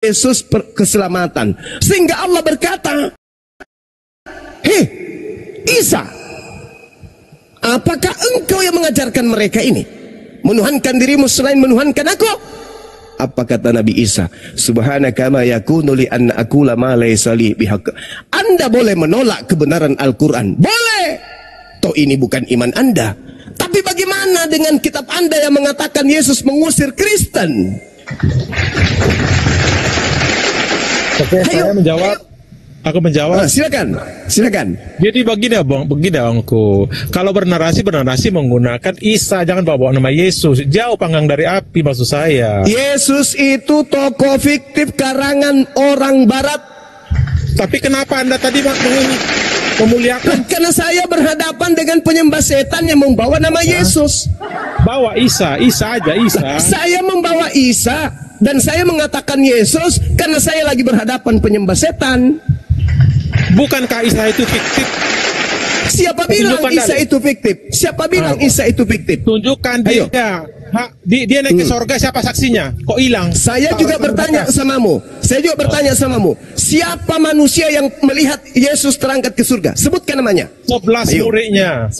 Yesus keselamatan. Sehingga Allah berkata, hei Isa, apakah engkau yang mengajarkan mereka ini? Menuhankan dirimu selain menuhankan aku? Apa kata Nabi Isa? Subhanaka ma yakunu li an aqula ma laysa li bihaq. Anda boleh menolak kebenaran Al-Quran, boleh. Toh ini bukan iman Anda. Tapi bagaimana dengan kitab Anda yang mengatakan Yesus mengusir Kristen? Oke, saya menjawab. Aku menjawab. Silakan, silakan. Jadi begini abangku. Kalau bernarasi menggunakan Isa, jangan bawa nama Yesus. Jauh panggang dari api maksud saya. Yesus itu tokoh fiktif karangan orang Barat. Tapi kenapa Anda tadi memuliakan? Karena saya berhadapan dengan penyembah setan yang membawa nama Yesus. Bawa Isa aja Isa. Saya membawa Isa dan saya mengatakan Yesus karena saya lagi berhadapan penyembah setan. Bukankah Isa itu fiktif? Siapa bilang Isa itu fiktif? Siapa bilang Isa itu fiktif? Tunjukkan dia. Dia naik ke sorga, siapa saksinya? Kok hilang? Saya juga bertanya samamu. Siapa manusia yang melihat Yesus terangkat ke surga? Sebutkan namanya. 11 muridnya.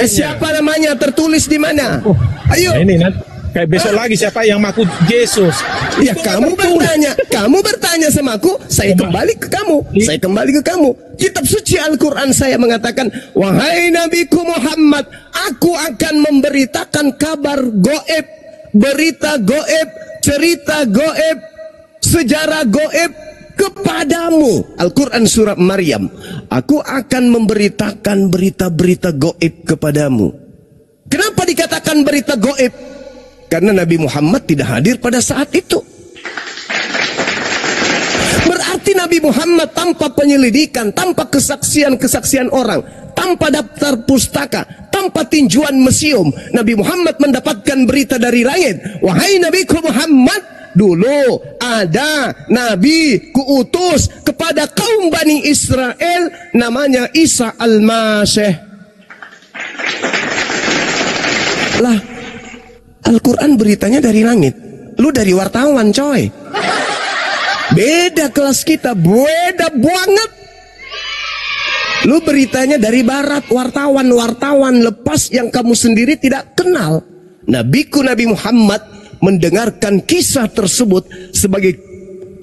Siapa namanya? Tertulis di mana? Ayo. Nah, ini nanti kayak besok lagi siapa yang mengaku Yesus? Ya kamu bertanya sama aku, saya kembali ke kamu. Kitab suci Al-Quran saya mengatakan, wahai Nabiku Muhammad, aku akan memberitakan kabar goib, berita goib, cerita goib, sejarah goib kepadamu. Al-Quran surah Maryam. Aku akan memberitakan berita-berita goib kepadamu. Kenapa dikatakan berita goib? Karena Nabi Muhammad tidak hadir pada saat itu. Berarti Nabi Muhammad tanpa penyelidikan, tanpa kesaksian orang, tanpa daftar pustaka, tanpa tinjauan museum, Nabi Muhammad mendapatkan berita dari langit. Wahai Nabiku Muhammad, dulu ada Nabi kuutus kepada kaum Bani Israel namanya Isa Al-Masih. Lah, Al-Quran beritanya dari langit. Lu dari wartawan coy. Beda kelas kita, beda banget. Lu beritanya dari barat, wartawan lepas yang kamu sendiri tidak kenal. Nabiku Nabi Muhammad mendengarkan kisah tersebut sebagai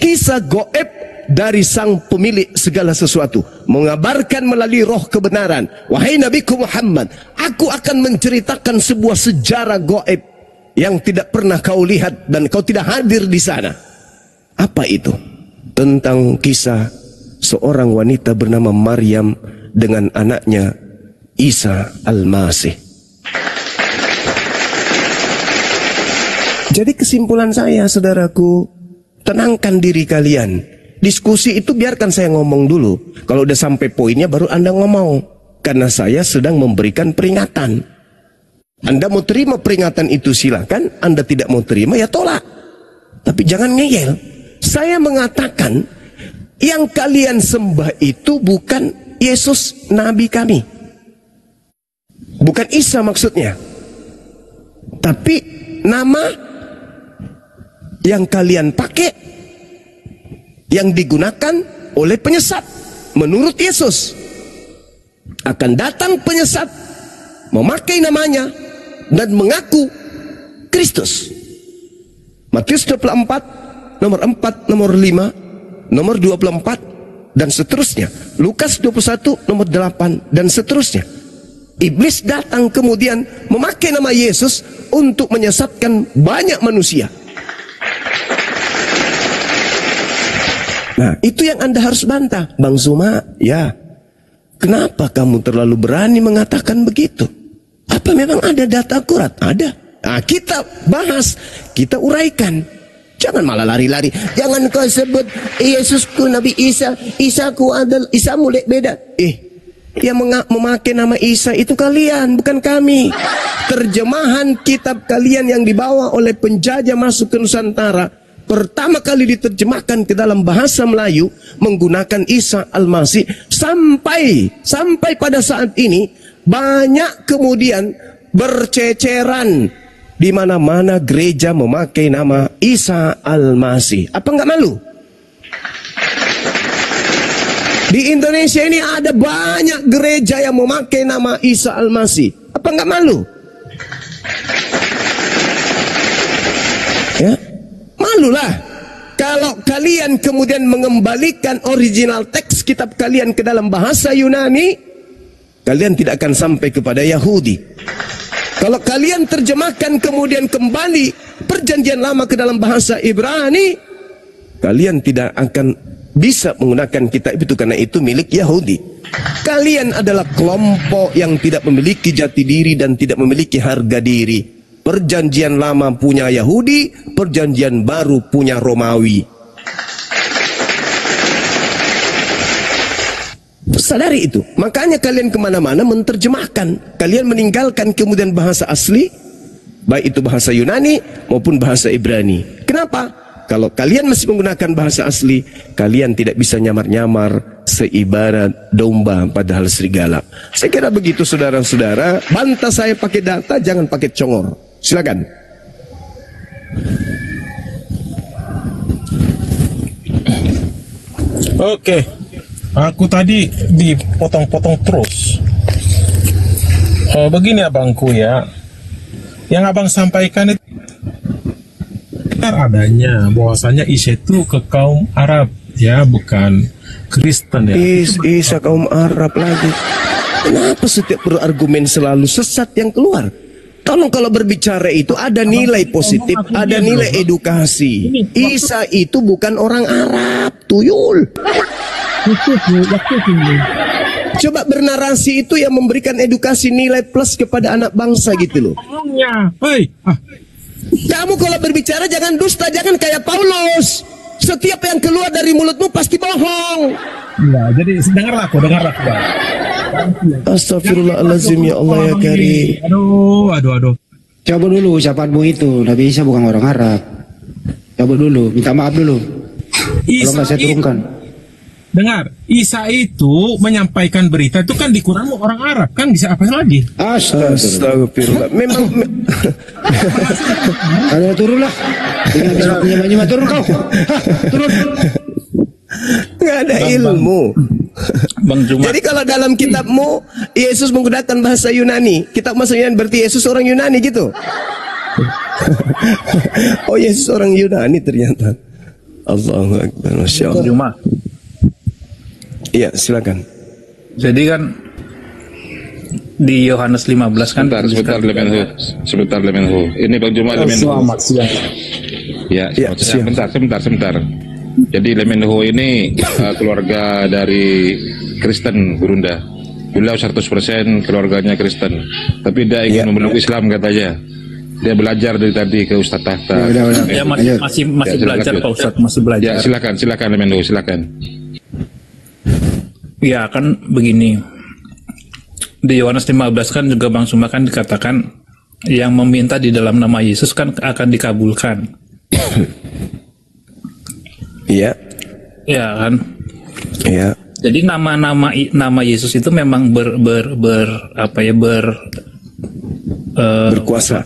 kisah goib dari sang pemilik segala sesuatu, mengabarkan melalui roh kebenaran. Wahai Nabiku Muhammad, aku akan menceritakan sebuah sejarah goib yang tidak pernah kau lihat dan kau tidak hadir di sana. Apa itu? Tentang kisah seorang wanita bernama Maryam dengan anaknya Isa Al-Masih. Jadi kesimpulan saya, saudaraku, tenangkan diri kalian. Diskusi itu biarkan saya ngomong dulu. Kalau udah sampai poinnya baru Anda ngomong. Karena saya sedang memberikan peringatan. Anda mau terima peringatan itu silakan, Anda tidak mau terima ya tolak. Tapi jangan ngeyel. Saya mengatakan yang kalian sembah itu bukan Yesus Nabi kami. Bukan Isa maksudnya. Tapi nama yang kalian pakai, yang digunakan oleh penyesat. Menurut Yesus akan datang penyesat memakai namanya dan mengaku Kristus. Matius 24, nomor 4, nomor 5, nomor 24, dan seterusnya. Lukas 21, nomor 8, dan seterusnya. Iblis datang kemudian memakai nama Yesus untuk menyesatkan banyak manusia. Nah, itu yang Anda harus bantah. Bang Zuma, ya, kenapa kamu terlalu berani mengatakan begitu? Apa memang ada data akurat? Ada. Nah, kita bahas, kita uraikan. Jangan malah lari-lari. Jangan kau sebut Yesusku Nabi Isa, Isaku adalah Isamu beda. Yang memakai nama Isa itu kalian, bukan kami. Terjemahan kitab kalian yang dibawa oleh penjajah masuk ke Nusantara, pertama kali diterjemahkan ke dalam bahasa Melayu menggunakan Isa Al-Masih. Sampai pada saat ini banyak kemudian berceceran di mana-mana gereja memakai nama Isa Al-Masih. Apa enggak malu? Di Indonesia ini ada banyak gereja yang memakai nama Isa Al-Masih. Apa nggak malu? Ya, malulah. Kalau kalian kemudian mengembalikan original teks kitab kalian ke dalam bahasa Yunani, kalian tidak akan sampai kepada Yahudi. Kalau kalian terjemahkan kemudian kembali perjanjian lama ke dalam bahasa Ibrani, kalian tidak akan bisa menggunakan kitab itu karena itu milik Yahudi. Kalian adalah kelompok yang tidak memiliki jati diri dan tidak memiliki harga diri. Perjanjian lama punya Yahudi, perjanjian baru punya Romawi. Sadari itu. Makanya kalian kemana-mana menerjemahkan. Kalian meninggalkan kemudian bahasa asli, baik itu bahasa Yunani maupun bahasa Ibrani. Kenapa? Kalau kalian masih menggunakan bahasa asli, kalian tidak bisa nyamar-nyamar seibarat domba padahal serigala. Saya kira begitu saudara-saudara. Bantah saya pakai data, jangan pakai congor. Silakan. Oke. Aku tadi dipotong-potong terus. Begini abangku ya. Yang abang sampaikan itu benar adanya bahwasanya Isa itu ke kaum Arab ya, bukan Kristen ya. Isa kaum Arab lagi. Kenapa setiap berargumen selalu sesat yang keluar? Tolong kalau berbicara itu ada nilai positif, ada nilai edukasi. Isa itu bukan orang Arab, tuyul. Coba bernarasi itu yang memberikan edukasi nilai plus kepada anak bangsa gitu loh. Kamu kalau berbicara jangan dusta, jangan kayak Paulus. Setiap yang keluar dari mulutmu pasti bohong. Ya, jadi dengarlah aku. Astagfirullahaladzim, ya Allah ya Karim. Aduh. Coba dulu ucapanmu itu, Nabi Isa bukan orang Arab. Coba dulu, minta maaf dulu. Kalau nggak saya turunkan. Dengar, Isa itu menyampaikan berita itu kan di Quran orang Arab, kan bisa apa lagi? Astagfirullah. Memang kalau turunlah. Dengan turun kau. Turun. Nggak ada ilmu. Jadi kalau dalam kitabmu Yesus menggunakan bahasa Yunani, kitab bahasa Yunani berarti Yesus orang Yunani gitu. Oh, Yesus orang Yunani ternyata. Allahu Akbar, Masya Allah. Iya, silakan. Jadi kan di Yohanes 15 kan sebentar Lemenhu. Ini Bang Juma Lemenhu. Selamat siang. Ya, sebentar. Jadi Lemenhu ini keluarga dari Kristen Gurunda. Beliau 100% keluarganya Kristen. Tapi dia ingin memeluk Islam katanya. Dia belajar dari tadi ke Ustadz Tahta. Ya, masih belajar Pak Ustadz, masih belajar. Ya, silakan Lemenhu, silakan. Ya kan begini, di Yohanes 15 kan juga Bang Suma kan dikatakan yang meminta di dalam nama Yesus kan akan dikabulkan. Iya. Ya kan. Iya. Jadi nama Yesus itu memang berkuasa.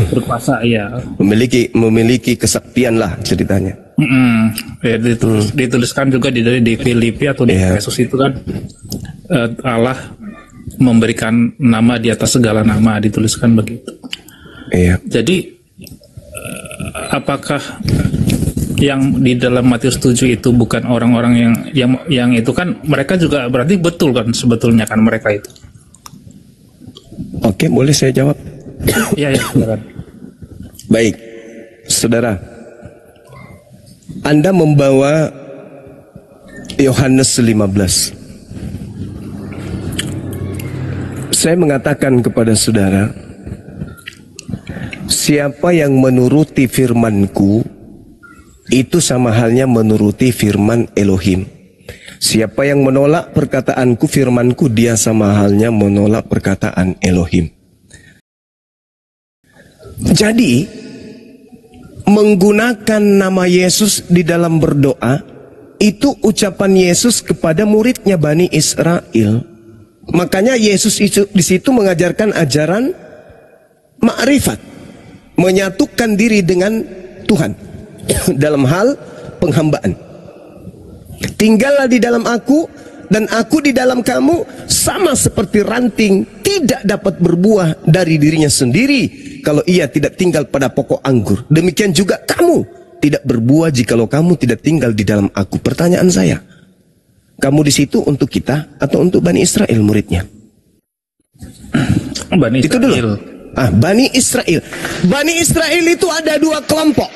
Berkuasa ya. Memiliki kesaktian lah ceritanya. Ya, dituliskan juga di Filipi atau di Efesus itu kan Allah memberikan nama di atas segala nama, dituliskan begitu. Iya. Jadi apakah yang di dalam Matius 7 itu bukan orang-orang yang itu kan mereka juga berarti betul kan sebetulnya kan mereka itu. Oke, boleh saya jawab? Iya, silakan. Baik, saudara. Anda membawa Yohanes 15. Saya mengatakan kepada saudara, siapa yang menuruti firman-Ku, itu sama halnya menuruti firman Elohim. Siapa yang menolak perkataanku, firmanku, dia sama halnya menolak perkataan Elohim. Jadi, menggunakan nama Yesus di dalam berdoa, itu ucapan Yesus kepada muridnya Bani Israel. Makanya Yesus itu, di situ mengajarkan ajaran ma'rifat, menyatukan diri dengan Tuhan dalam hal penghambaan. Tinggallah di dalam aku dan aku di dalam kamu sama seperti ranting tidak dapat berbuah dari dirinya sendiri kalau ia tidak tinggal pada pokok anggur. Demikian juga kamu tidak berbuah jikalau kamu tidak tinggal di dalam aku. Pertanyaan saya, kamu di situ untuk kita atau untuk Bani Israel muridnya? Bani Israel. Itu dulu. Bani Israel. Bani Israel itu ada dua kelompok.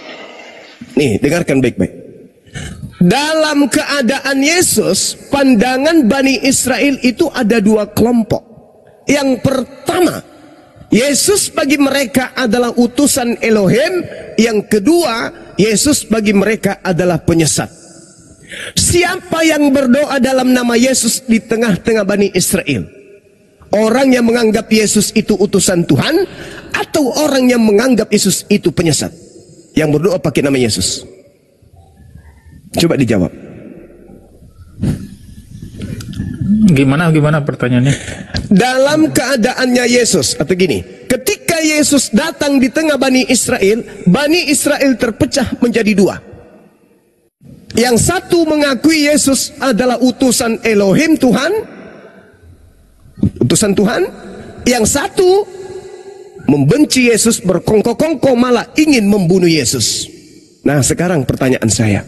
Nih, dengarkan baik-baik. Dalam keadaan Yesus, pandangan Bani Israel itu ada dua kelompok. Yang pertama, Yesus bagi mereka adalah utusan Elohim. Yang kedua, Yesus bagi mereka adalah penyesat. Siapa yang berdoa dalam nama Yesus di tengah-tengah Bani Israel? Orang yang menganggap Yesus itu utusan Tuhan, atau orang yang menganggap Yesus itu penyesat? Yang berdoa pakai nama Yesus. Coba dijawab. Gimana pertanyaannya? Dalam keadaannya Yesus, atau gini, ketika Yesus datang di tengah Bani Israel terpecah menjadi dua. Yang satu mengakui Yesus adalah utusan Elohim Tuhan, utusan Tuhan. Yang satu membenci Yesus, berkongkol-kongkol, malah ingin membunuh Yesus. Nah, sekarang pertanyaan saya,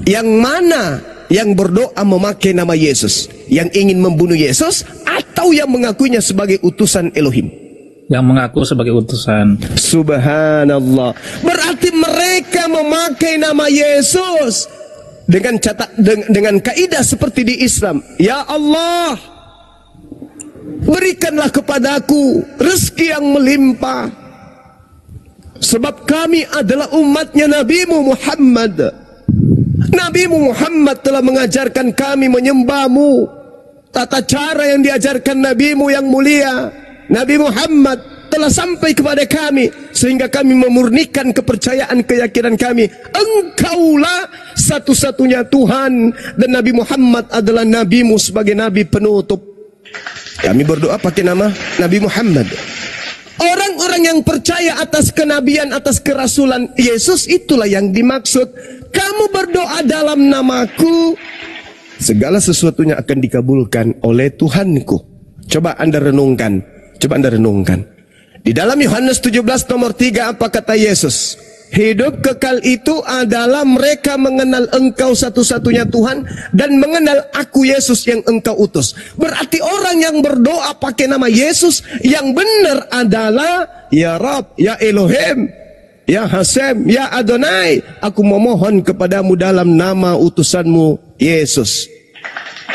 yang mana yang berdoa memakai nama Yesus? Yang ingin membunuh Yesus atau yang mengakuinya sebagai utusan Elohim? Yang mengaku sebagai utusan. Subhanallah. Berarti mereka memakai nama Yesus dengan kaidah seperti di Islam. Ya Allah, berikanlah kepadaku rezeki yang melimpah, sebab kami adalah umatnya Nabi-Mu Muhammad. Nabi-Mu Muhammad telah mengajarkan kami menyembah-Mu, tata cara yang diajarkan Nabi-Mu yang mulia. Nabi Muhammad telah sampai kepada kami sehingga kami memurnikan kepercayaan keyakinan kami. Engkaulah satu-satunya Tuhan dan Nabi Muhammad adalah Nabi-Mu sebagai Nabi penutup. Kami berdoa pakai nama Nabi Muhammad. Orang-orang yang percaya atas kenabian, atas kerasulan Yesus, itulah yang dimaksud. Kamu berdoa dalam namaku, segala sesuatunya akan dikabulkan oleh Tuhanku. Coba Anda renungkan. Di dalam Yohanes 17 nomor 3 apa kata Yesus? Hidup kekal itu adalah mereka mengenal Engkau satu-satunya Tuhan dan mengenal aku Yesus yang Engkau utus. Berarti orang yang berdoa pakai nama Yesus yang benar adalah Ya Rabb, Ya Elohim, Ya Hasem, Ya Adonai. Aku memohon kepadamu dalam nama utusanmu Yesus.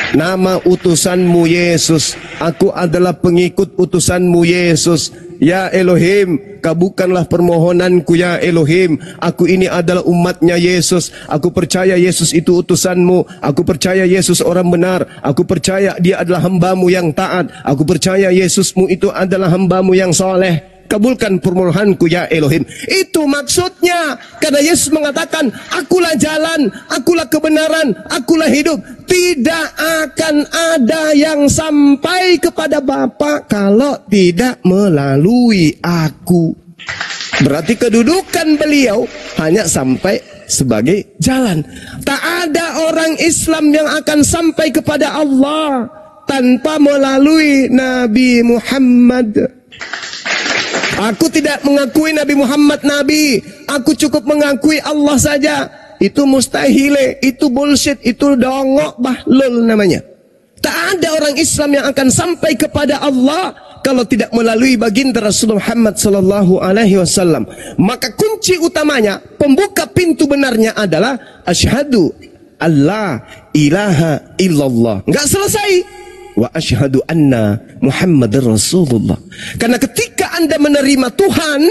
Nama utusanmu Yesus. Aku adalah pengikut utusanmu Yesus. Ya Elohim, kabulkanlah permohonanku ya Elohim. Aku ini adalah umatnya Yesus. Aku percaya Yesus itu utusanmu. Aku percaya Yesus orang benar. Aku percaya dia adalah hambamu yang taat. Aku percaya Yesusmu itu adalah hambamu yang soleh. Kabulkan permohonanku ya Elohim. Itu maksudnya. Karena Yesus mengatakan, akulah jalan, akulah kebenaran, akulah hidup. Tidak akan ada yang sampai kepada Bapa kalau tidak melalui aku. Berarti kedudukan beliau hanya sampai sebagai jalan. Tak ada orang Islam yang akan sampai kepada Allah tanpa melalui Nabi Muhammad. Aku tidak mengakui Nabi Muhammad Nabi. Aku cukup mengakui Allah saja. Itu mustahil, itu bullshit, itu dongok, bahlul namanya. Tak ada orang Islam yang akan sampai kepada Allah kalau tidak melalui baginda Rasulullah Muhammad sallallahu alaihi wasallam. Maka kunci utamanya, pembuka pintu benarnya adalah asyhadu alla ilaha illallah. Enggak selesai. Wa asyhadu anna Muhammadar Rasulullah. Karena ketika Anda menerima Tuhan,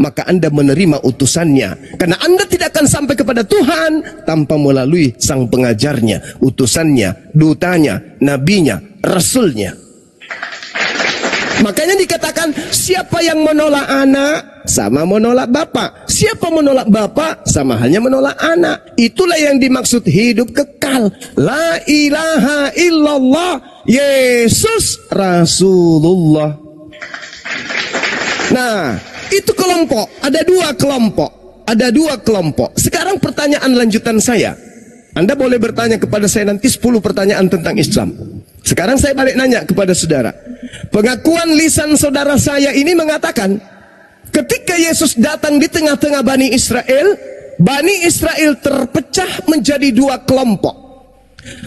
maka Anda menerima utusannya. Karena Anda tidak akan sampai kepada Tuhan tanpa melalui sang pengajarnya, utusannya, dutanya, nabinya, rasulnya. Makanya dikatakan, siapa yang menolak anak sama menolak bapak. Siapa menolak bapak sama halnya menolak anak. Itulah yang dimaksud hidup kekal. La ilaha illallah Yesus Rasulullah. Nah, itu kelompok. Ada dua kelompok. Sekarang pertanyaan lanjutan saya. Anda boleh bertanya kepada saya nanti 10 pertanyaan tentang Islam. Sekarang saya balik nanya kepada saudara. Pengakuan lisan saudara saya ini mengatakan, ketika Yesus datang di tengah-tengah Bani Israel terpecah menjadi 2 kelompok.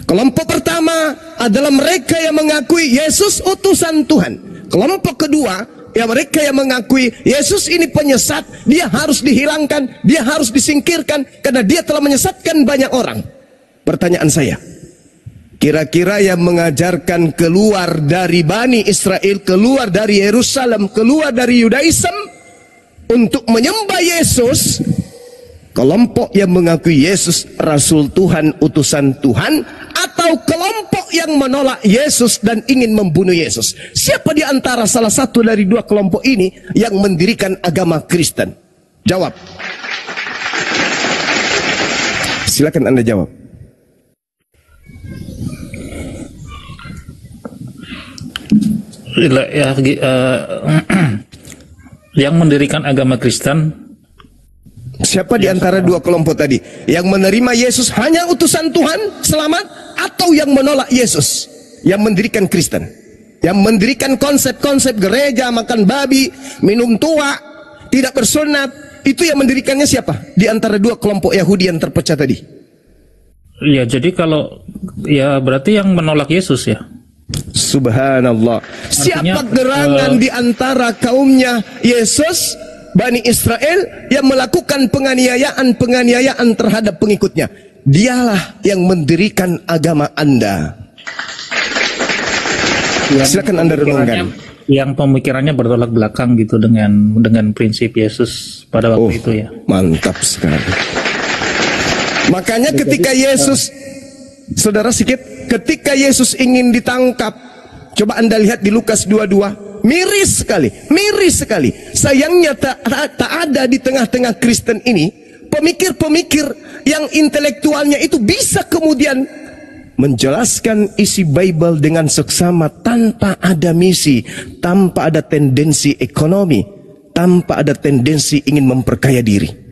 Kelompok pertama adalah mereka yang mengakui Yesus utusan Tuhan. Kelompok kedua, ya mereka yang mengakui Yesus ini penyesat, dia harus dihilangkan, dia harus disingkirkan karena dia telah menyesatkan banyak orang. Pertanyaan saya, kira-kira yang mengajarkan keluar dari Bani Israel, keluar dari Yerusalem, keluar dari Yudaism untuk menyembah Yesus, kelompok yang mengakui Yesus Rasul Tuhan, utusan Tuhan, atau kelompok yang menolak Yesus dan ingin membunuh Yesus? Siapa di antara salah satu dari 2 kelompok ini yang mendirikan agama Kristen? Jawab. Silakan Anda jawab. Yang mendirikan agama Kristen, siapa di antara 2 kelompok tadi? Yang menerima Yesus hanya utusan Tuhan, selamat, atau yang menolak Yesus, yang mendirikan Kristen, yang mendirikan konsep-konsep gereja, makan babi, minum tua, tidak bersunat? Itu yang mendirikannya siapa? Di antara 2 kelompok Yahudi yang terpecah tadi. Ya, jadi kalau ya berarti yang menolak Yesus ya. Subhanallah. Siapa gerangan di antara kaumnya Yesus, Bani Israel, yang melakukan penganiayaan terhadap pengikutnya? Dialah yang mendirikan agama Anda. Silakan Anda renungkan. Yang pemikirannya bertolak belakang gitu dengan prinsip Yesus pada waktu itu ya. Mantap sekali. Makanya ketika Yesus, saudara sikit, ketika Yesus ingin ditangkap, coba Anda lihat di Lukas 22, miris sekali. Sayangnya tak ada di tengah-tengah Kristen ini pemikir-pemikir yang intelektualnya itu bisa kemudian menjelaskan isi Bible dengan seksama tanpa ada misi, tanpa ada tendensi ekonomi, tanpa ada tendensi ingin memperkaya diri.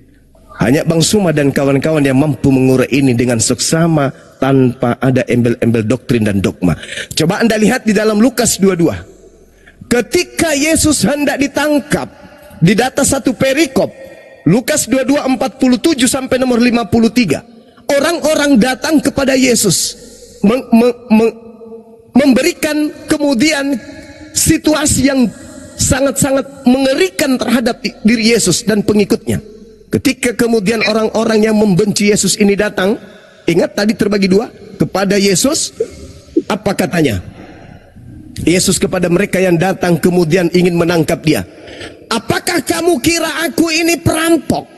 Hanya Bang Suma dan kawan-kawan yang mampu mengurai ini dengan seksama tanpa ada embel-embel doktrin dan dogma. Coba Anda lihat di dalam Lukas 22. Ketika Yesus hendak ditangkap, di data 1 perikop, Lukas 22:47 sampai nomor 53. Orang-orang datang kepada Yesus memberikan kemudian situasi yang sangat-sangat mengerikan terhadap diri Yesus dan pengikutnya. Ketika kemudian orang-orang yang membenci Yesus ini datang, ingat tadi terbagi 2, kepada Yesus, apa katanya? Yesus kepada mereka yang datang kemudian ingin menangkap dia, apakah kamu kira aku ini perampok?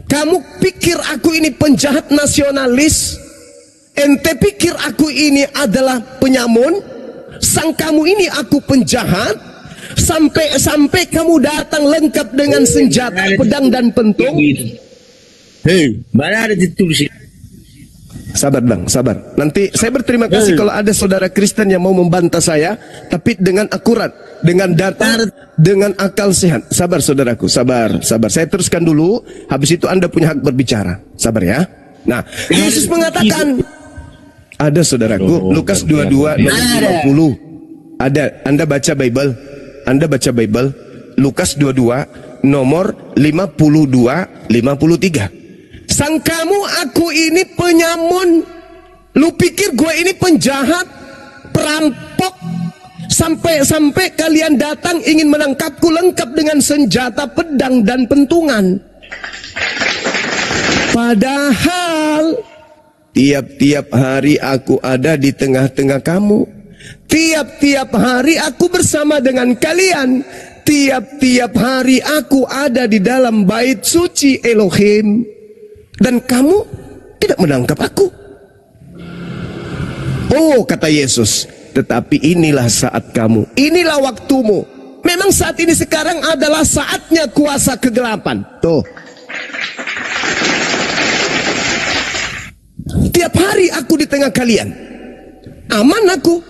Kamu pikir aku ini penjahat nasionalis? Ente pikir aku ini adalah penyamun? Sang kamu ini aku penjahat? Sampai kamu datang lengkap dengan senjata, pedang dan pentung. Hei, mana ada ditulis? Sabar Bang, sabar. Nanti saya berterima kasih kalau ada saudara Kristen yang mau membantah saya, tapi dengan akurat, dengan data, dengan akal sehat. Sabar saudaraku, sabar. Saya teruskan dulu, habis itu Anda punya hak berbicara. Sabar ya. Nah, Yesus mengatakan, ada saudaraku, Lukas 22 ayat 50. Ada, Anda baca Bible. Lukas 22 nomor 52-53. Sang kamu aku ini penyamun, lu pikir gue ini penjahat, perampok, sampai kalian datang ingin menangkapku lengkap dengan senjata, pedang dan pentungan. Padahal tiap-tiap hari aku ada di tengah-tengah kamu. Tiap-tiap hari aku bersama dengan kalian. Tiap-tiap hari aku ada di dalam bait suci Elohim. Dan kamu tidak menangkap aku. Oh, kata Yesus, tetapi inilah saat kamu, inilah waktumu. Memang saat ini sekarang adalah saatnya kuasa kegelapan. Tuh. Tiap hari aku di tengah kalian. Aman aku.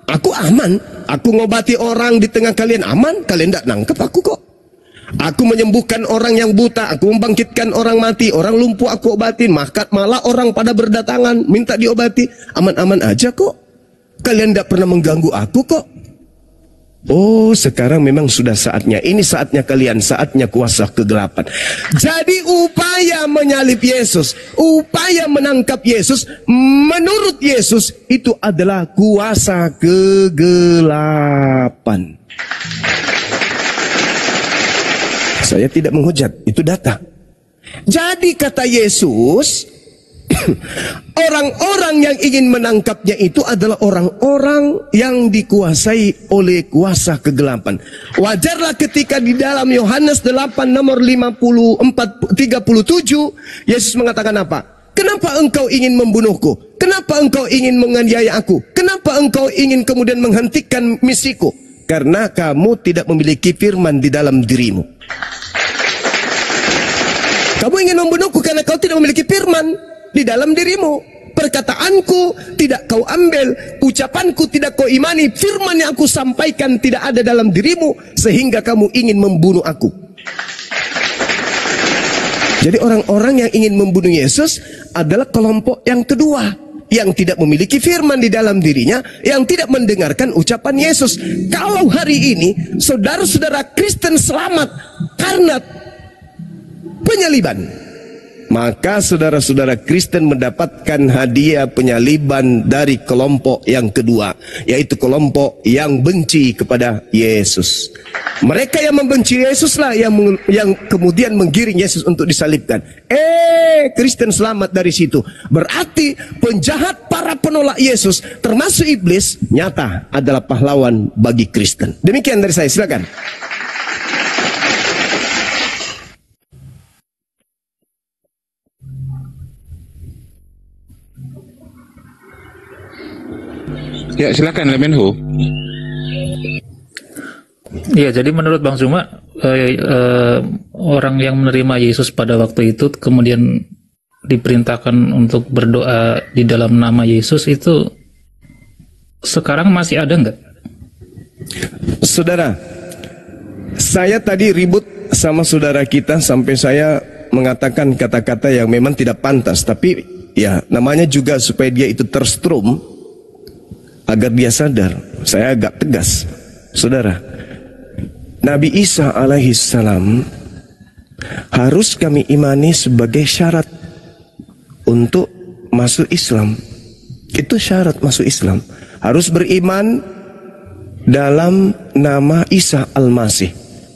Aku aman. Aku ngobati orang di tengah kalian aman. Kalian tidak nangkep aku kok. Aku menyembuhkan orang yang buta, aku membangkitkan orang mati, orang lumpuh aku obatin, malah orang pada berdatangan minta diobati. Aman-aman aja kok. Kalian tidak pernah mengganggu aku kok. Oh, sekarang memang sudah saatnya. Ini saatnya kalian, saatnya kuasa kegelapan. Jadi upaya menyalib Yesus, upaya menangkap Yesus, menurut Yesus itu adalah kuasa kegelapan. Saya tidak menghujat, itu data. Jadi kata Yesus, orang-orang yang ingin menangkapnya itu adalah orang-orang yang dikuasai oleh kuasa kegelapan. Wajarlah ketika di dalam Yohanes 8 nomor 37 Yesus mengatakan apa? Kenapa engkau ingin membunuhku? Kenapa engkau ingin menganiaya aku? Kenapa engkau ingin kemudian menghentikan misiku? Karena kamu tidak memiliki firman di dalam dirimu. Kamu ingin membunuhku karena kau tidak memiliki firman di dalam dirimu. Perkataanku tidak kau ambil, ucapanku tidak kau imani, firman yang aku sampaikan tidak ada dalam dirimu, sehingga kamu ingin membunuh aku. Jadi orang-orang yang ingin membunuh Yesus adalah kelompok yang kedua, yang tidak memiliki firman di dalam dirinya, yang tidak mendengarkan ucapan Yesus. Kalau hari ini saudara-saudara Kristen selamat karena penyaliban, maka saudara-saudara Kristen mendapatkan hadiah penyaliban dari kelompok yang kedua, yaitu kelompok yang benci kepada Yesus. Mereka yang membenci Yesus lah yang kemudian menggiring Yesus untuk disalibkan. Kristen selamat dari situ. Berarti penjahat, para penolak Yesus, termasuk iblis, nyata adalah pahlawan bagi Kristen. Demikian dari saya, silakan. Ya, silakan Lemenhu. Ya, jadi menurut Bang Zuma, orang yang menerima Yesus pada waktu itu kemudian diperintahkan untuk berdoa di dalam nama Yesus itu sekarang masih ada nggak? Saudara, saya tadi ribut sama saudara kita sampai saya mengatakan kata-kata yang memang tidak pantas, tapi ya namanya juga supaya dia itu terstrum, agar dia sadar. Saya agak tegas, saudara. Nabi Isa alaihissalam harus kami imani sebagai syarat untuk masuk Islam. Itu syarat masuk Islam. Harus beriman dalam nama Isa al-Masih,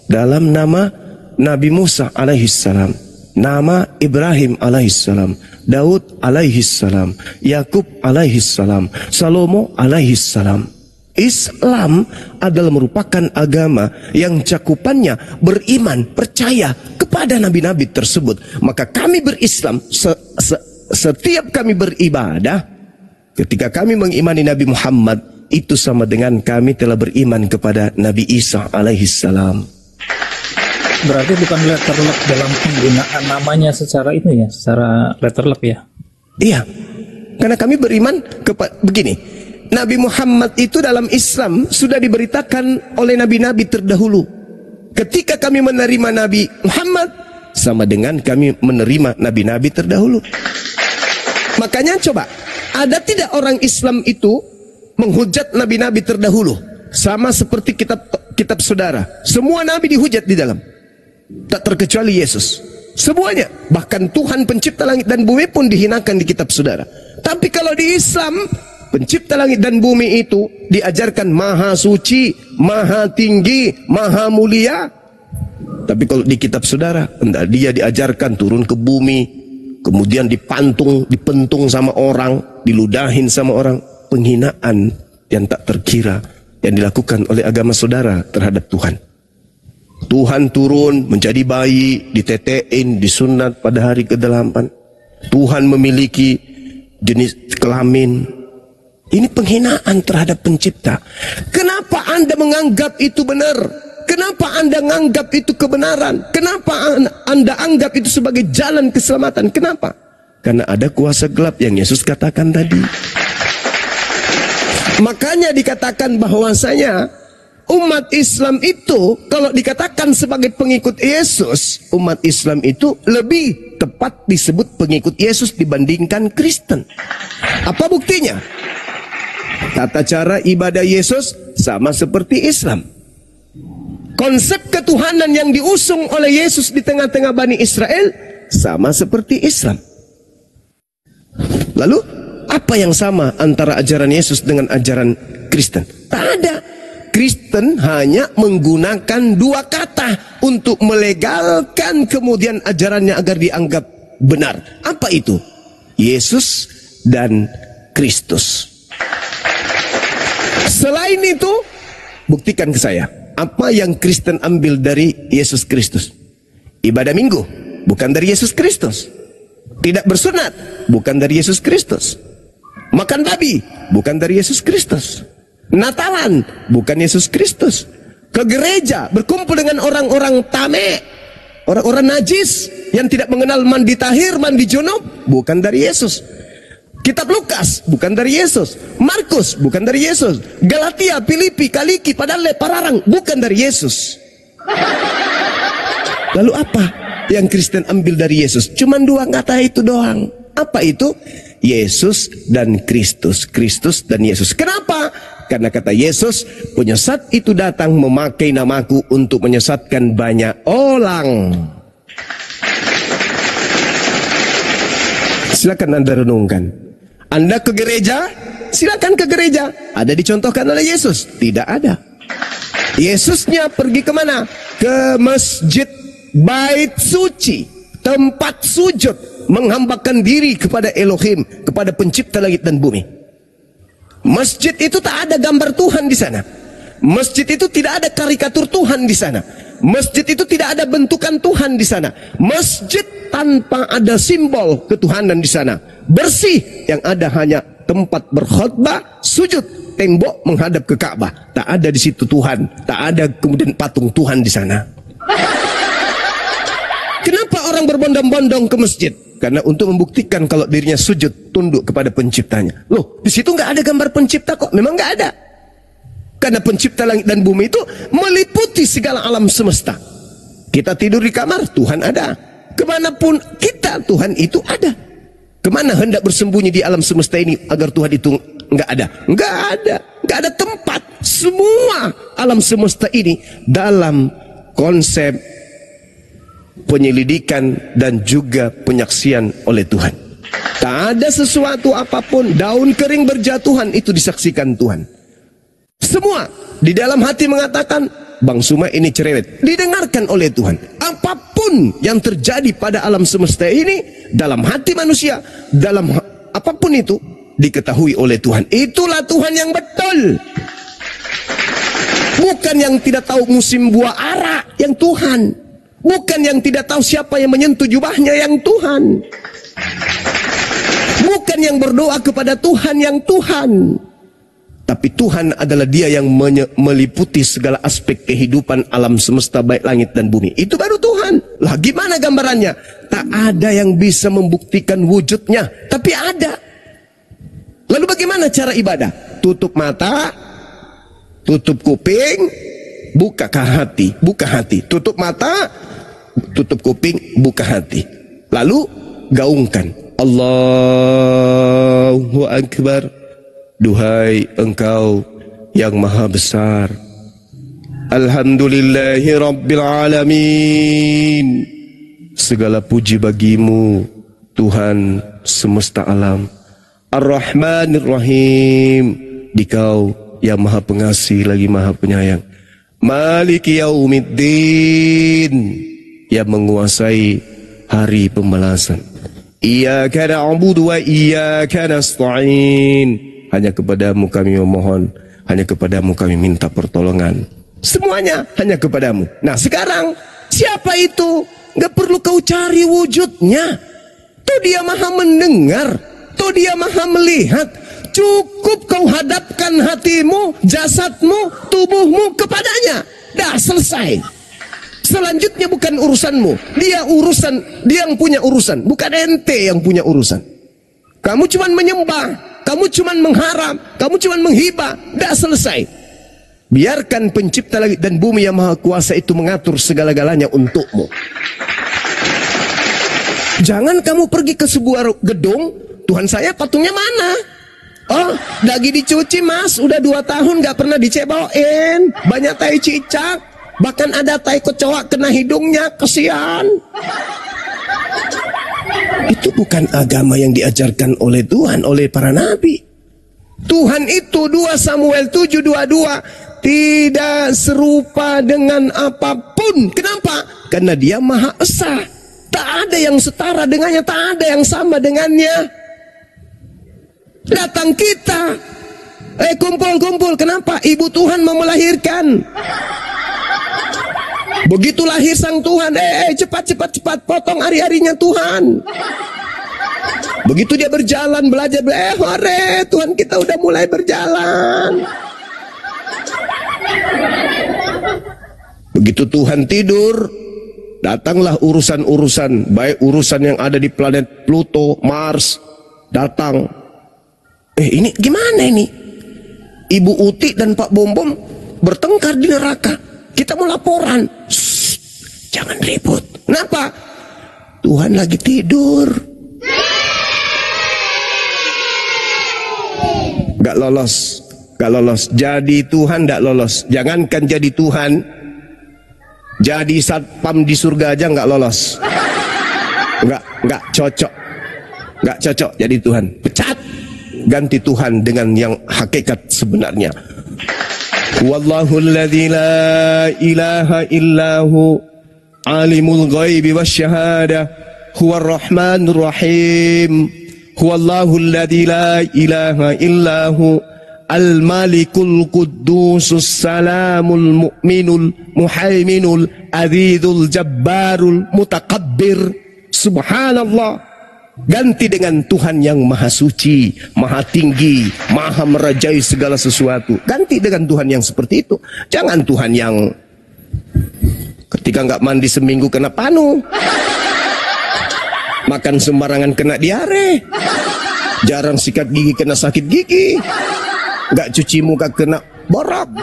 dalam nama Nabi Musa alaihissalam, nama Ibrahim alaihissalam, Daud alaihissalam, Yakub alaihissalam, Salomo alaihissalam. Islam adalah merupakan agama yang cakupannya beriman, percaya kepada nabi-nabi tersebut. Maka kami berislam, setiap kami beribadah, ketika kami mengimani Nabi Muhammad, itu sama dengan kami telah beriman kepada Nabi Isa alaihissalam. Berarti bukan letterlock dalam penggunaan namanya secara itu ya, secara letterlock ya? Iya, karena kami beriman kepada begini. Nabi Muhammad itu dalam Islam sudah diberitakan oleh nabi-nabi terdahulu. Ketika kami menerima Nabi Muhammad, sama dengan kami menerima nabi-nabi terdahulu. Makanya coba, ada tidak orang Islam itu menghujat nabi-nabi terdahulu? Sama seperti kitab saudara. Semua nabi dihujat di dalam. Tak terkecuali Yesus. Semuanya. Bahkan Tuhan pencipta langit dan bumi pun dihinakan di kitab saudara. Tapi kalau di Islam, pencipta langit dan bumi itu diajarkan maha suci, maha tinggi, maha mulia. Tapi kalau di kitab saudara, dia diajarkan turun ke bumi, kemudian dipentung sama orang, diludahin sama orang. Penghinaan yang tak terkira yang dilakukan oleh agama saudara terhadap Tuhan. Tuhan turun menjadi bayi, ditetein, disunat pada hari ke-8. Tuhan memiliki jenis kelamin. Ini penghinaan terhadap pencipta. Kenapa Anda menganggap itu benar? Kenapa Anda menganggap itu kebenaran? Kenapa Anda anggap itu sebagai jalan keselamatan? Kenapa? Karena ada kuasa gelap yang Yesus katakan tadi. Makanya dikatakan bahwasanya umat Islam itu kalau dikatakan sebagai pengikut Yesus, umat Islam itu lebih tepat disebut pengikut Yesus dibandingkan Kristen. Apa buktinya? Tata cara ibadah Yesus sama seperti Islam. Konsep ketuhanan yang diusung oleh Yesus di tengah-tengah Bani Israel sama seperti Islam. Lalu apa yang sama antara ajaran Yesus dengan ajaran Kristen? Tak ada. Kristen hanya menggunakan dua kata untuk melegalkan kemudian ajarannya agar dianggap benar. Apa itu? Yesus dan Kristus. Selain itu, buktikan ke saya. Apa yang Kristen ambil dari Yesus Kristus? Ibadah minggu, bukan dari Yesus Kristus. Tidak bersunat, bukan dari Yesus Kristus. Makan babi, bukan dari Yesus Kristus. Natalan, bukan Yesus Kristus. Ke gereja, berkumpul dengan orang-orang tamek, orang-orang najis yang tidak mengenal mandi tahir, mandi junub, bukan dari Yesus. Kitab Lukas, bukan dari Yesus. Markus, bukan dari Yesus. Galatia, Filipi, Kaliki, Padale, Pararang, bukan dari Yesus. Lalu apa yang Kristen ambil dari Yesus? Cuman dua kata itu doang. Apa itu? Yesus dan Kristus. Kristus dan Yesus. Kenapa? Karena kata Yesus, penyesat itu datang memakai namaku untuk menyesatkan banyak orang. Silakan Anda renungkan. Anda ke gereja, silakan ke gereja. Ada dicontohkan oleh Yesus? Tidak ada. Yesusnya pergi kemana? Ke masjid, bait suci, tempat sujud, menghambakan diri kepada Elohim, kepada pencipta langit dan bumi. Masjid itu tak ada gambar Tuhan di sana. Masjid itu tidak ada karikatur Tuhan di sana. Masjid itu tidak ada bentukan Tuhan di sana. Masjid tanpa ada simbol ketuhanan di sana. Bersih, yang ada hanya tempat berkhutbah, sujud, tembok menghadap ke Ka'bah. Tak ada di situ Tuhan, tak ada kemudian patung Tuhan di sana. Kenapa orang berbondong-bondong ke masjid? Karena untuk membuktikan kalau dirinya sujud, tunduk kepada penciptanya. Loh, di situ nggak ada gambar pencipta kok. Memang nggak ada. Karena pencipta langit dan bumi itu meliputi segala alam semesta. Kita tidur di kamar, Tuhan ada. Kemanapun kita, Tuhan itu ada. Kemana hendak bersembunyi di alam semesta ini agar Tuhan itu nggak ada? Nggak ada. Nggak ada tempat. Semua alam semesta ini dalam konsep penyelidikan dan juga penyaksian oleh Tuhan. Tak ada sesuatu apapun, daun kering berjatuhan itu disaksikan Tuhan. Semua di dalam hati mengatakan, Bang Suma ini cerewet, didengarkan oleh Tuhan. Apapun yang terjadi pada alam semesta ini, dalam hati manusia, dalam apapun itu, diketahui oleh Tuhan. Itulah Tuhan yang betul. Bukan yang tidak tahu musim buah ara, yang Tuhan. Bukan yang tidak tahu siapa yang menyentuh jubahnya, yang Tuhan. Bukan yang berdoa kepada Tuhan, yang Tuhan. Tapi Tuhan adalah Dia yang meliputi segala aspek kehidupan alam semesta, baik langit dan bumi. Itu baru Tuhan. Lah gimana gambarannya? Tak ada yang bisa membuktikan wujudnya, tapi ada. Lalu bagaimana cara ibadah? Tutup mata, tutup kuping, buka hati, buka hati. Tutup mata, tutup kuping, buka hati. Lalu gaungkan Allahu Akbar. Duhai Engkau yang Maha Besar. Alhamdulillahi Rabbil Alamin. Segala puji bagimu, Tuhan semesta alam. Ar-Rahmanir Rahim. Dikau yang Maha Pengasih lagi Maha Penyayang. Maliki Yaumiddin, yang menguasai hari pembalasan. Iyyaka na'budu wa iyyaka nasta'in. Hanya kepadamu kami memohon, hanya kepadamu kami minta pertolongan. Semuanya hanya kepadamu. Nah sekarang, siapa itu? Gak perlu kau cari wujudnya. Tuh Dia Maha mendengar, tuh Dia Maha melihat. Cukup kau hadapkan hatimu, jasadmu, tubuhmu kepadanya. Dah selesai. Selanjutnya bukan urusanmu. Dia yang punya urusan, bukan ente yang punya urusan. Kamu cuman menyembah, kamu cuman mengharap, kamu cuman menghibah. Dah selesai. Biarkan pencipta langit dan bumi yang maha kuasa itu mengatur segala-galanya untukmu. Jangan kamu pergi ke sebuah gedung, Tuhan saya patungnya mana? Oh, lagi dicuci mas, udah 2 tahun gak pernah dicebokin, banyak tai cicak, bahkan ada tai kecoa kena hidungnya, kesian. Itu bukan agama yang diajarkan oleh Tuhan, oleh para nabi. Tuhan itu 2 Samuel 7:22 tidak serupa dengan apapun. Kenapa? Karena dia Maha Esa. Tak ada yang setara dengannya, tak ada yang sama dengannya. Datang kita, kumpul-kumpul. Kenapa? Ibu Tuhan mau melahirkan. Begitu lahir sang Tuhan, cepat potong hari-harinya Tuhan. Begitu dia berjalan, belajar, hore, Tuhan kita udah mulai berjalan. Begitu Tuhan tidur, datanglah urusan-urusan, baik urusan yang ada di planet Pluto, Mars, datang. Ini gimana ini? Ibu Uti dan Pak Bom Bom bertengkar di neraka. Kita mau laporan. Shh, jangan ribut. Kenapa? Tuhan lagi tidur. Gak lolos, gak lolos. Jadi Tuhan gak lolos. Jangankan jadi Tuhan, jadi satpam di surga aja gak lolos. Gak cocok. Gak cocok jadi Tuhan. Pecat. Ganti Tuhan dengan yang hakikat sebenarnya. Wallahu alladzi la ilaha illahu alimul ghaibi wasyahadah huwar rahmanur rahim. Huwallahu alladzi la ilaha illahu al-malikul quddusus salamul mu'minul muhaiminul azizul jabbarul mutakabbir. Subhanallah. Ganti dengan Tuhan yang maha suci, maha tinggi, maha merajai segala sesuatu. Ganti dengan Tuhan yang seperti itu. Jangan Tuhan yang ketika nggak mandi seminggu kena panu, makan sembarangan kena diare, jarang sikat gigi kena sakit gigi, nggak cuci muka kena borok.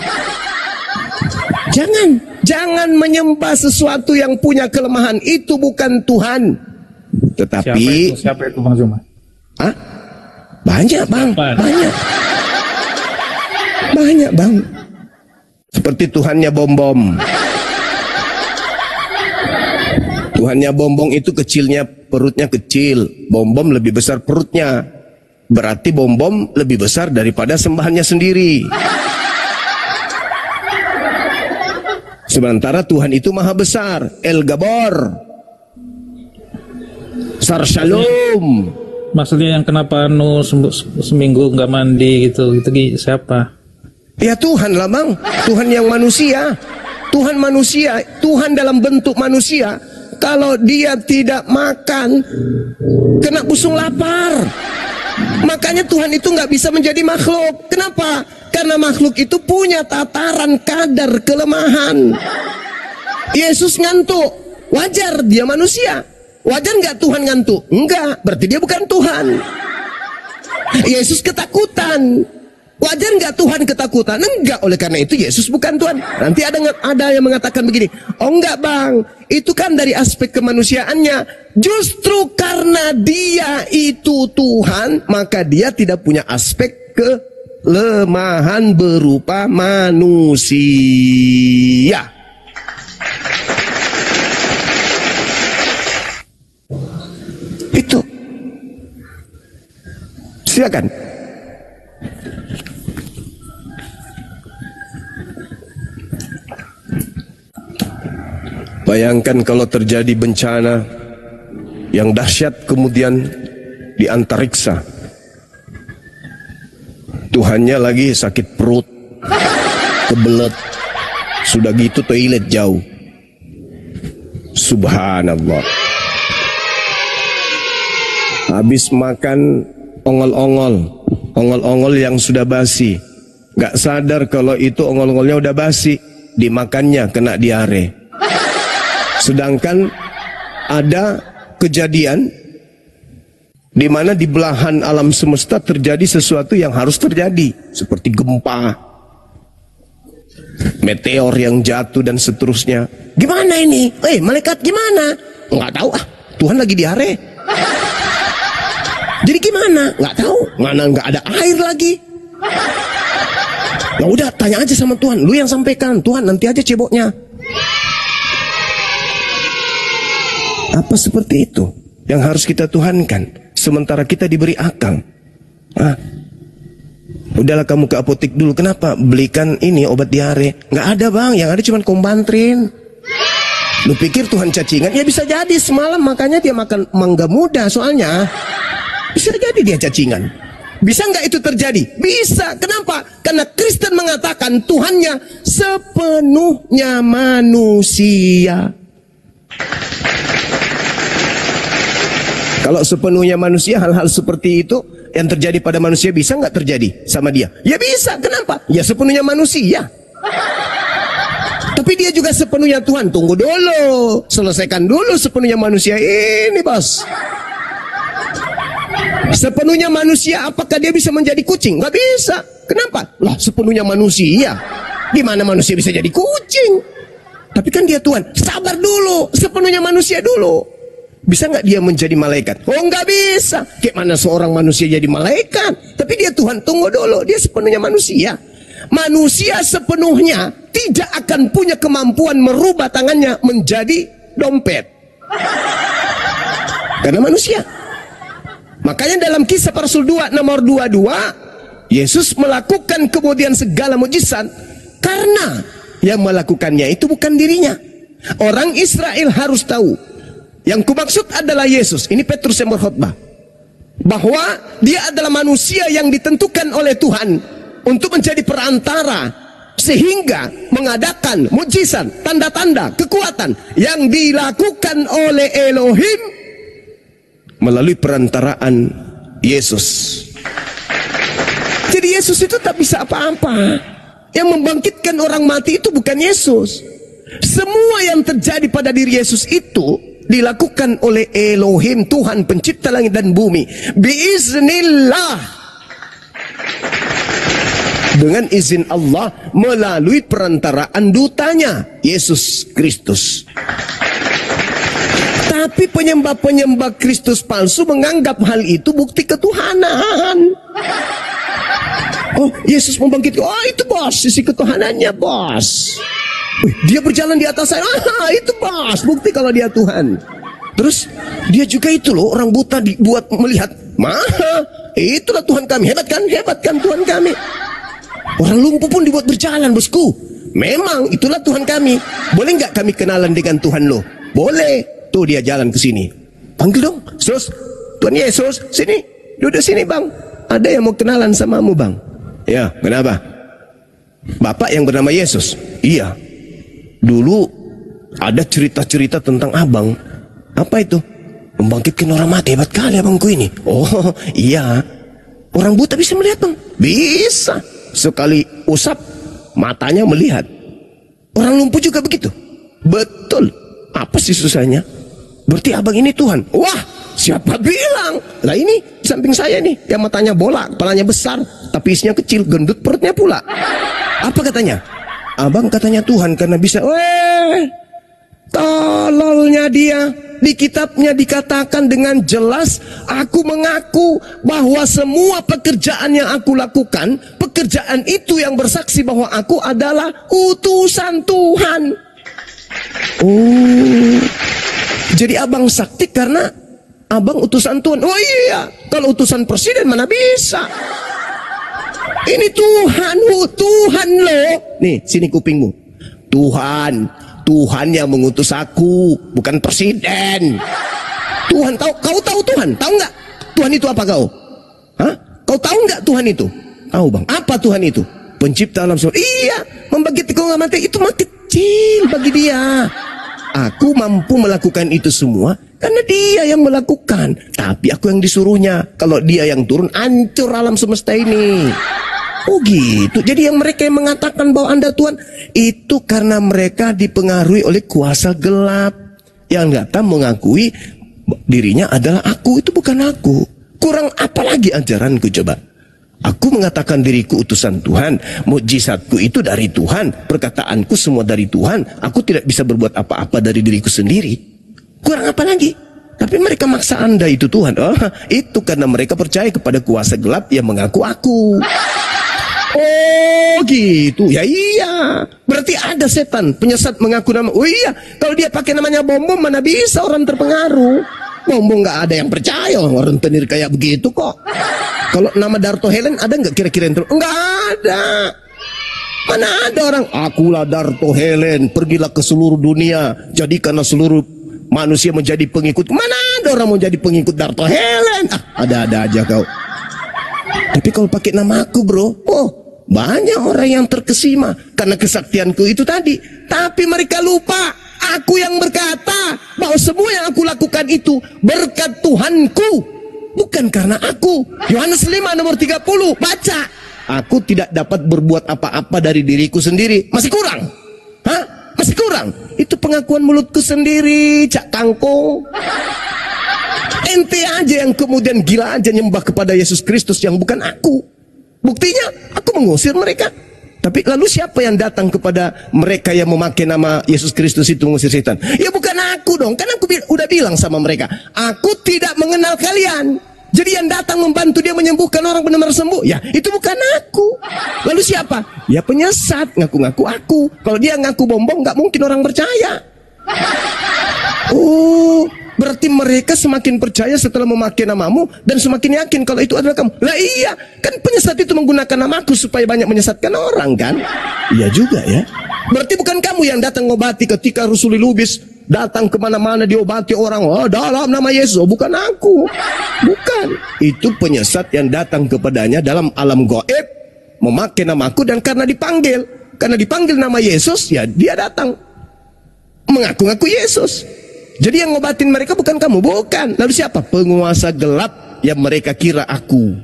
Jangan menyembah sesuatu yang punya kelemahan. Itu bukan Tuhan. Tetapi siapa itu Bang Zuma? Banyak Bang, banyak Bang. Seperti Tuhannya Bom-Bom. Tuhannya Bom-Bom itu kecilnya, perutnya kecil. Bom-Bom lebih besar perutnya. Berarti Bom-Bom lebih besar daripada sembahannya sendiri. Sementara Tuhan itu maha besar. El Gabor, Sar Shalom. Maksudnya yang kenapa seminggu nggak mandi gitu, itu siapa? Ya Tuhan lah Bang. Tuhan yang manusia. Tuhan manusia, Tuhan dalam bentuk manusia. Kalau dia tidak makan, kena busung lapar. Makanya Tuhan itu nggak bisa menjadi makhluk. Kenapa? Karena makhluk itu punya tataran kadar kelemahan. Yesus ngantuk, wajar dia manusia. Wajar nggak Tuhan ngantuk? Enggak, berarti dia bukan Tuhan. Yesus ketakutan. Wajar nggak Tuhan ketakutan? Enggak, oleh karena itu Yesus bukan Tuhan. Nanti ada yang mengatakan begini, oh enggak Bang, itu kan dari aspek kemanusiaannya. Justru karena dia itu Tuhan, maka dia tidak punya aspek kelemahan berupa manusia. Itu. Silakan. Bayangkan kalau terjadi bencana yang dahsyat kemudian di antariksa. Tuhannya lagi sakit perut, kebelet, sudah gitu toilet jauh. Subhanallah. Habis makan ongol-ongol yang sudah basi, gak sadar kalau itu ongol-ongolnya udah basi, dimakannya kena diare. Sedangkan ada kejadian di mana di belahan alam semesta terjadi sesuatu yang harus terjadi, seperti gempa, meteor yang jatuh dan seterusnya. Gimana ini? Malaikat gimana? Nggak tahu ah, Tuhan lagi diare. Jadi gimana? Nggak tahu. Mana nggak ada air lagi. Ya udah, tanya aja sama Tuhan. Lu yang sampaikan, Tuhan nanti aja ceboknya. Apa seperti itu yang harus kita tuhankan sementara kita diberi akal? Udahlah kamu ke apotek dulu. Kenapa? Belikan ini obat diare. Nggak ada bang, yang ada cuma kombantrin. Lu pikir Tuhan cacingan? Ya bisa jadi semalam makanya dia makan mangga muda. Soalnya bisa jadi dia cacingan. Bisa nggak itu terjadi? Bisa. Kenapa? Karena Kristen mengatakan Tuhannya sepenuhnya manusia. Kalau sepenuhnya manusia, hal-hal seperti itu yang terjadi pada manusia bisa nggak terjadi sama dia? Ya bisa. Kenapa? Ya sepenuhnya manusia. Tapi dia juga sepenuhnya Tuhan. Tunggu dulu, selesaikan dulu sepenuhnya manusia ini, bos. Sepenuhnya manusia, apakah dia bisa menjadi kucing? Nggak bisa. Kenapa? Lah sepenuhnya manusia. Gimana manusia bisa jadi kucing? Tapi kan dia Tuhan. Sabar dulu, sepenuhnya manusia dulu. Bisa nggak dia menjadi malaikat? Oh nggak bisa. Kayak mana seorang manusia jadi malaikat? Tapi dia Tuhan. Tunggu dulu, dia sepenuhnya manusia. Manusia sepenuhnya tidak akan punya kemampuan merubah tangannya menjadi dompet. Karena manusia. Makanya dalam Kisah Para Rasul 2 nomor 22, Yesus melakukan kemudian segala mujizat karena yang melakukannya itu bukan dirinya. Orang Israel harus tahu, yang kumaksud adalah Yesus. Ini Petrus yang berkhotbah, bahwa dia adalah manusia yang ditentukan oleh Tuhan untuk menjadi perantara, sehingga mengadakan mujizat, tanda-tanda, kekuatan yang dilakukan oleh Elohim melalui perantaraan Yesus. Jadi Yesus itu tak bisa apa-apa. Yang membangkitkan orang mati itu bukan Yesus. Semua yang terjadi pada diri Yesus itu dilakukan oleh Elohim, Tuhan pencipta langit dan bumi. Biiznillah, dengan izin Allah, melalui perantaraan dutanya Yesus Kristus. Tapi penyembah-penyembah Kristus palsu menganggap hal itu bukti ketuhanan. Oh, Yesus membangkitkan. Oh, itu bos, sisi ketuhanannya bos. Dia berjalan di atas saya. Itu bos, bukti kalau dia Tuhan. Terus dia juga itu loh, orang buta dibuat melihat. Itulah Tuhan kami. Hebat kan Tuhan kami. Orang lumpuh pun dibuat berjalan, bosku. Memang itulah Tuhan kami. Boleh nggak kami kenalan dengan Tuhan lo? Boleh. Tuh dia jalan ke sini. Panggil dong, Sus. Tuhan Yesus, sini. Duduk sini bang. Ada yang mau kenalan samamu bang. Ya, kenapa? Bapak yang bernama Yesus. Iya. Dulu ada cerita-cerita tentang abang. Apa itu? Membangkitkan orang mati. Hebat kali abangku ini. Oh iya. Orang buta bisa melihat bang? Bisa. Sekali usap matanya melihat. Orang lumpuh juga begitu. Betul. Apa sih susahnya? Berarti abang ini Tuhan. Wah, siapa bilang? Lah ini di samping saya nih, yang matanya bola, kepalanya besar, tapi isinya kecil, gendut perutnya pula. Apa katanya? Abang katanya Tuhan karena bisa. Tololnya dia. Di kitabnya dikatakan dengan jelas, aku mengaku bahwa semua pekerjaan yang aku lakukan, pekerjaan itu yang bersaksi bahwa aku adalah utusan Tuhan. Oh, jadi abang sakti karena abang utusan Tuhan. Oh iya, kalau utusan presiden mana bisa. Ini Tuhan loh. Nih, sini kupingmu. Tuhan yang mengutus aku, bukan presiden. Tuhan tahu, kau tahu Tuhan? Tahu nggak? Tuhan itu apa kau? Hah? Kau tahu nggak Tuhan itu? Tahu bang. Apa Tuhan itu? Pencipta alam semesta. Iya, membangkitkan orang mati itu mah kecil bagi dia. Aku mampu melakukan itu semua karena dia yang melakukan. Tapi aku yang disuruhnya. Kalau dia yang turun, hancur alam semesta ini. Oh gitu. Jadi yang mereka yang mengatakan bahwa Anda Tuhan, itu karena mereka dipengaruhi oleh kuasa gelap yang datang mengakui dirinya adalah aku. Itu bukan aku. Kurang apa lagi ajaranku coba? Aku mengatakan diriku utusan Tuhan, mukjizatku itu dari Tuhan, perkataanku semua dari Tuhan. Aku tidak bisa berbuat apa-apa dari diriku sendiri. Kurang apa lagi? Tapi mereka maksa Anda itu Tuhan. Oh, itu karena mereka percaya kepada kuasa gelap yang mengaku aku. Oh gitu, ya iya. Berarti ada setan penyesat mengaku nama. Oh iya, kalau dia pakai namanya Bom-Bom mana bisa orang terpengaruh. Bom-Bom nggak ada yang percaya orang tenir kayak begitu kok. Kalau nama Darto Helen ada nggak kira-kira yang nggak ada. Mana ada orang, akulah Darto Helen, pergilah ke seluruh dunia, jadikanlah seluruh manusia menjadi pengikut. Mana ada orang mau jadi pengikut Darto Helen? Ada-ada aja kau. Tapi kalau pakai nama aku bro, banyak orang yang terkesima karena kesaktianku itu tadi. Tapi mereka lupa, aku yang berkata bahwa semua yang aku lakukan itu berkat Tuhanku, bukan karena aku. Yohanes 5 nomor 30, baca. Aku tidak dapat berbuat apa-apa dari diriku sendiri. Masih kurang? Hah? Masih kurang? Itu pengakuan mulutku sendiri, Cak Kangkung. Ente aja yang kemudian gila aja nyembah kepada Yesus Kristus yang bukan aku. Buktinya aku mengusir mereka. Tapi lalu siapa yang datang kepada mereka yang memakai nama Yesus Kristus itu mengusir setan? Ya bukan aku dong. Kan aku udah bilang sama mereka, aku tidak mengenal kalian. Jadi yang datang membantu dia menyembuhkan orang benar-benar sembuh, ya itu bukan aku. Lalu siapa? Ya penyesat, ngaku-ngaku aku. Kalau dia ngaku Bom-Bom, nggak mungkin orang percaya. Oh, berarti mereka semakin percaya setelah memakai namamu dan semakin yakin kalau itu adalah kamu. Lah iya, kan penyesat itu menggunakan namaku supaya banyak menyesatkan orang kan? Iya juga ya. Berarti bukan kamu yang datang ngobati ketika Rusuli Lubis datang kemana-mana diobati orang. Oh, dalam nama Yesus. Oh, bukan aku. Bukan. Itu penyesat yang datang kepadanya dalam alam gaib memakai namaku dan karena dipanggil. Karena dipanggil nama Yesus, ya dia datang mengaku-ngaku Yesus. Jadi yang ngobatin mereka bukan kamu, bukan. Lalu siapa? Penguasa gelap yang mereka kira aku.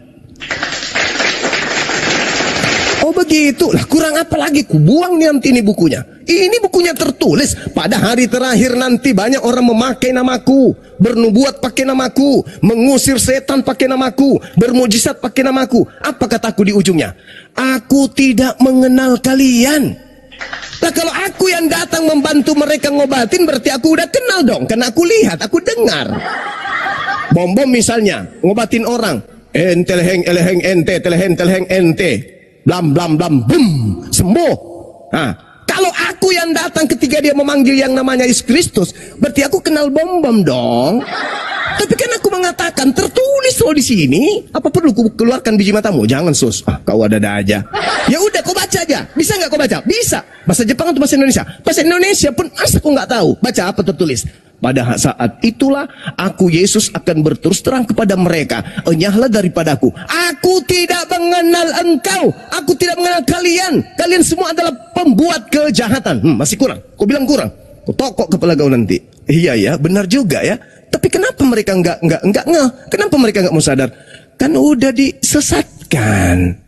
Oh begitu, lah kurang apa lagi? Kubuang nanti ini bukunya. Ini bukunya tertulis pada hari terakhir nanti banyak orang memakai namaku, bernubuat pakai namaku, mengusir setan pakai namaku, bermujizat pakai namaku. Apa kataku di ujungnya? Aku tidak mengenal kalian. Nah kalau aku yang datang membantu mereka ngobatin, berarti aku udah kenal dong. Karena aku lihat, aku dengar. Bom-Bom misalnya ngobatin orang, ente leheng eleheng ente teleheng teleheng ente, blam blam blam bum, sembuh. Nah kalau aku yang datang ketika dia memanggil yang namanya Yesus Kristus, berarti aku kenal Bom-Bom dong. Tapi kan aku mengatakan tertulis loh di sini. Apa perlu ku keluarkan biji matamu? Jangan sus. Kau ada-ada aja. Ya udah kau baca aja. Bisa nggak kau baca? Bisa. Bahasa Jepang atau bahasa Indonesia? Bahasa Indonesia pun masa kau nggak tahu. Baca apa tertulis. Pada saat itulah aku Yesus akan berterus terang kepada mereka. Enyahlah daripadaku. Aku tidak mengenal engkau. Aku tidak mengenal kalian. Kalian semua adalah pembuat kejahatan. Masih kurang. Kau bilang kurang. Kau tokok kepala kau nanti. Iya ya, benar juga ya. Tapi kenapa mereka enggak ngeh? Kenapa mereka enggak mau sadar? Kan udah disesatkan.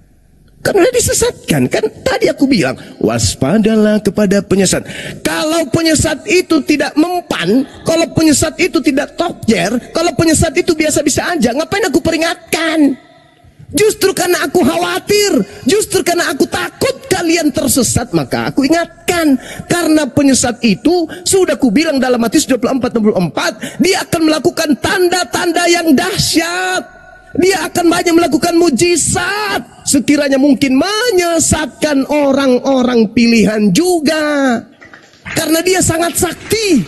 Kan tadi aku bilang, waspadalah kepada penyesat. Kalau penyesat itu tidak mempan, kalau penyesat itu tidak tokjer, kalau penyesat itu biasa-biasa aja, ngapain aku peringatkan? Justru karena aku khawatir, justru karena aku takut kalian tersesat, maka aku ingatkan. Karena penyesat itu sudah kubilang dalam Matius 24:24, dia akan melakukan tanda-tanda yang dahsyat. Dia akan banyak melakukan mujizat, sekiranya mungkin menyesatkan orang-orang pilihan juga. Karena dia sangat sakti,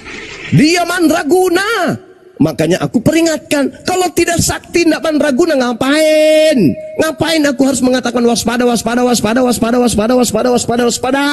dia mandraguna. Makanya aku peringatkan, kalau tidak sakti, tidak mandraguna, ngapain? Ngapain aku harus mengatakan waspada, waspada, waspada, waspada, waspada, waspada, waspada, waspada?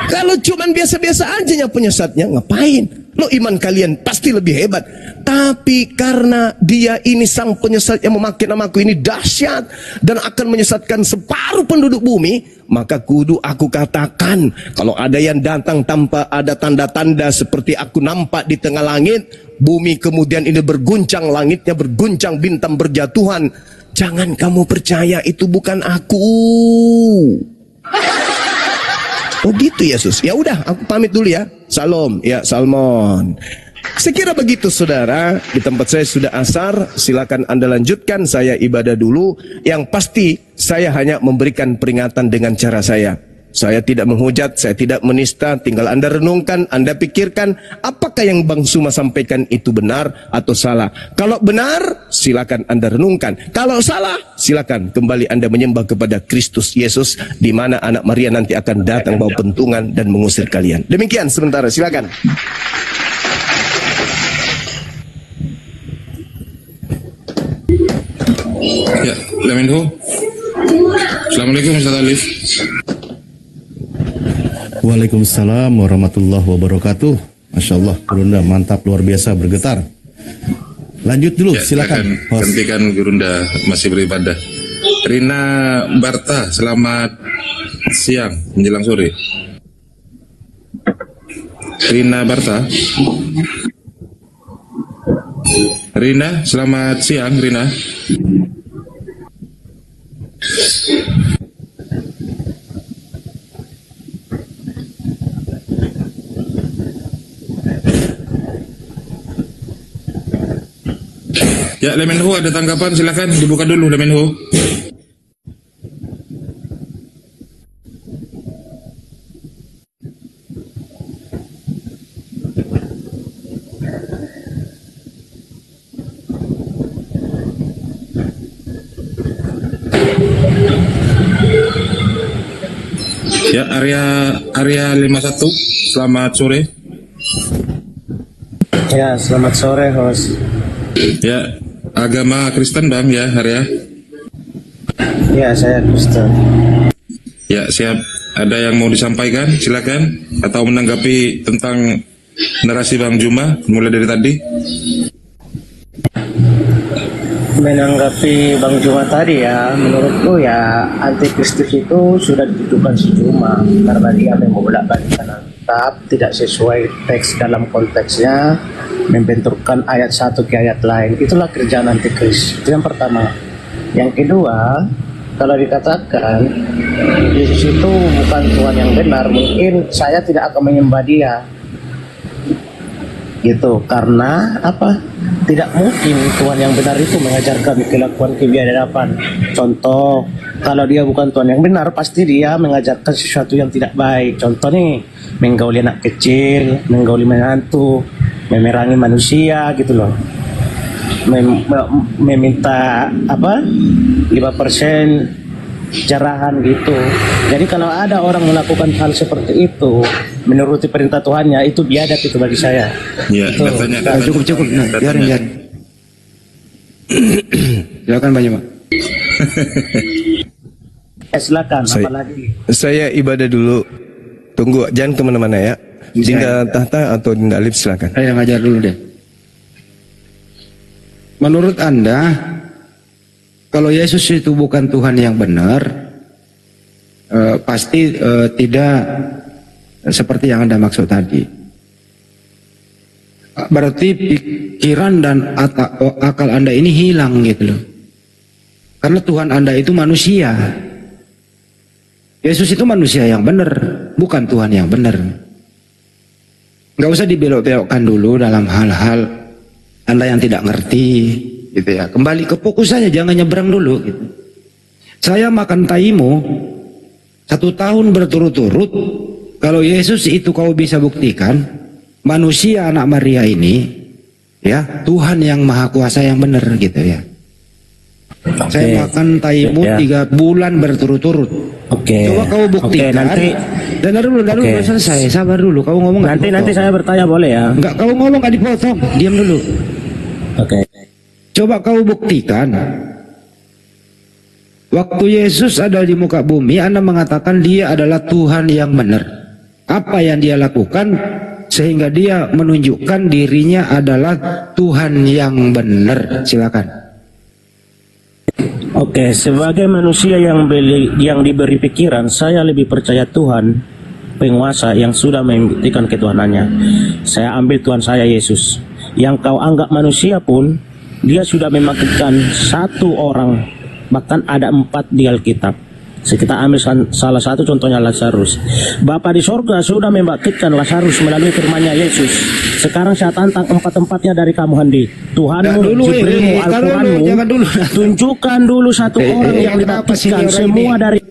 Kalau cuman biasa-biasa aja penyesatnya, ngapain? Lo iman kalian pasti lebih hebat. Tapi karena dia ini sang penyesat yang memakai namaku ini dahsyat dan akan menyesatkan separuh penduduk bumi, maka kudu aku katakan, kalau ada yang datang tanpa ada tanda-tanda seperti aku nampak di tengah langit, bumi kemudian ini berguncang, langitnya berguncang, bintang berjatuhan, jangan kamu percaya itu bukan aku. Oh gitu Yesus. Ya udah, aku pamit dulu ya. Salam, ya Salmon. Sekira begitu saudara, di tempat saya sudah asar, silakan Anda lanjutkan, saya ibadah dulu. Yang pasti saya hanya memberikan peringatan dengan cara saya. Saya tidak menghujat, saya tidak menista, tinggal Anda renungkan, Anda pikirkan apakah yang Bang Suma sampaikan itu benar atau salah. Kalau benar, silakan Anda renungkan. Kalau salah, silakan kembali Anda menyembah kepada Kristus Yesus, di mana anak Maria nanti akan datang bawa pentungan dan mengusir kalian. Demikian sementara, silakan. Ya, Lemenhu. Assalamualaikum Ustaz Alif. Waalaikumsalam warahmatullahi wabarakatuh. Masya Allah, Gurunda mantap, luar biasa, bergetar. Lanjut dulu, ya, silakan. Gantikan Gurunda masih beribadah. Rina Barta, selamat siang menjelang sore. Rina Barta. Rina, selamat siang Rina. Ya, Lemenhu ada tanggapan, silakan dibuka dulu Lemenhu. Ya, area 51, selamat sore. Ya, selamat sore host. Ya, agama Kristen Bang ya, area. Ya, saya Kristen. Ya, siap. Ada yang mau disampaikan, silakan. Atau menanggapi tentang narasi Bang Juma mulai dari tadi. Menanggapi Bang Juma tadi ya, menurutku ya antikristus itu sudah ditujukan si Juma karena dia membolak-balikkan Alkitab, tidak sesuai teks dalam konteksnya, membenturkan ayat satu ke ayat lain. Itulah kerjaan antikris. Itu yang pertama. Yang kedua, kalau dikatakan Yesus itu bukan Tuhan yang benar, mungkin saya tidak akan menyembah dia. Gitu, karena apa? Tidak mungkin Tuhan yang benar itu mengajarkan kelakuan kebiadaban. Contoh, kalau dia bukan Tuhan yang benar, pasti dia mengajarkan sesuatu yang tidak baik. Contoh nih, menggauli anak kecil, menggauli menantu, memerangi manusia gitu loh. Meminta apa? 5% jarahan gitu. Jadi kalau ada orang melakukan hal seperti itu, menuruti perintah Tuhannya, itu biadab itu bagi saya. Ya, katanya. Cukup. Nah, biarin. Silakan banyak Pak. Silakan. Apalagi? Saya ibadah dulu. Tunggu, jangan kemana-mana ya. Dinda Tahta atau Dinda Alif, silakan. Saya ngajar dulu deh. Menurut Anda, kalau Yesus itu bukan Tuhan yang benar, pasti tidak seperti yang Anda maksud tadi. Berarti pikiran dan akal Anda ini hilang gitu loh. Karena Tuhan Anda itu manusia. Yesus itu manusia yang benar, bukan Tuhan yang benar. Nggak usah dibelok-belokkan dulu dalam hal-hal Anda yang tidak ngerti. Gitu ya, kembali ke fokus saja, jangan nyebrang dulu gitu. Saya makan taimu 1 tahun berturut-turut. Kalau Yesus itu kau bisa buktikan, manusia anak Maria ini ya Tuhan yang maha kuasa yang benar gitu ya. Saya makan taimu 3 bulan berturut-turut. Coba kau buktikan. Nanti dan dulu selesai, sabar dulu. Kau ngomong nanti saya bertanya boleh ya? Enggak, kau ngomong gak dipotong, diam dulu. Coba kau buktikan. Waktu Yesus ada di muka bumi, Anda mengatakan dia adalah Tuhan yang benar. Apa yang dia lakukan sehingga dia menunjukkan dirinya adalah Tuhan yang benar? Silakan. Oke, sebagai manusia yang diberi pikiran, saya lebih percaya Tuhan penguasa yang sudah membuktikan ketuhanannya. Saya ambil Tuhan saya Yesus. Yang kau anggap manusia pun, dia sudah memakai 1 orang, bahkan ada 4 di Alkitab. Kita ambil salah satu contohnya Lazarus. Bapa di sorga sudah membangkitkan Lazarus melalui firman-Nya Yesus. Sekarang saya tantang empat-empatnya dari kamu, Handi. Tuhanmu, Jibrilmu, Al-Quranmu, tunjukkan dulu satu orang yang dibangkitkan semua dari...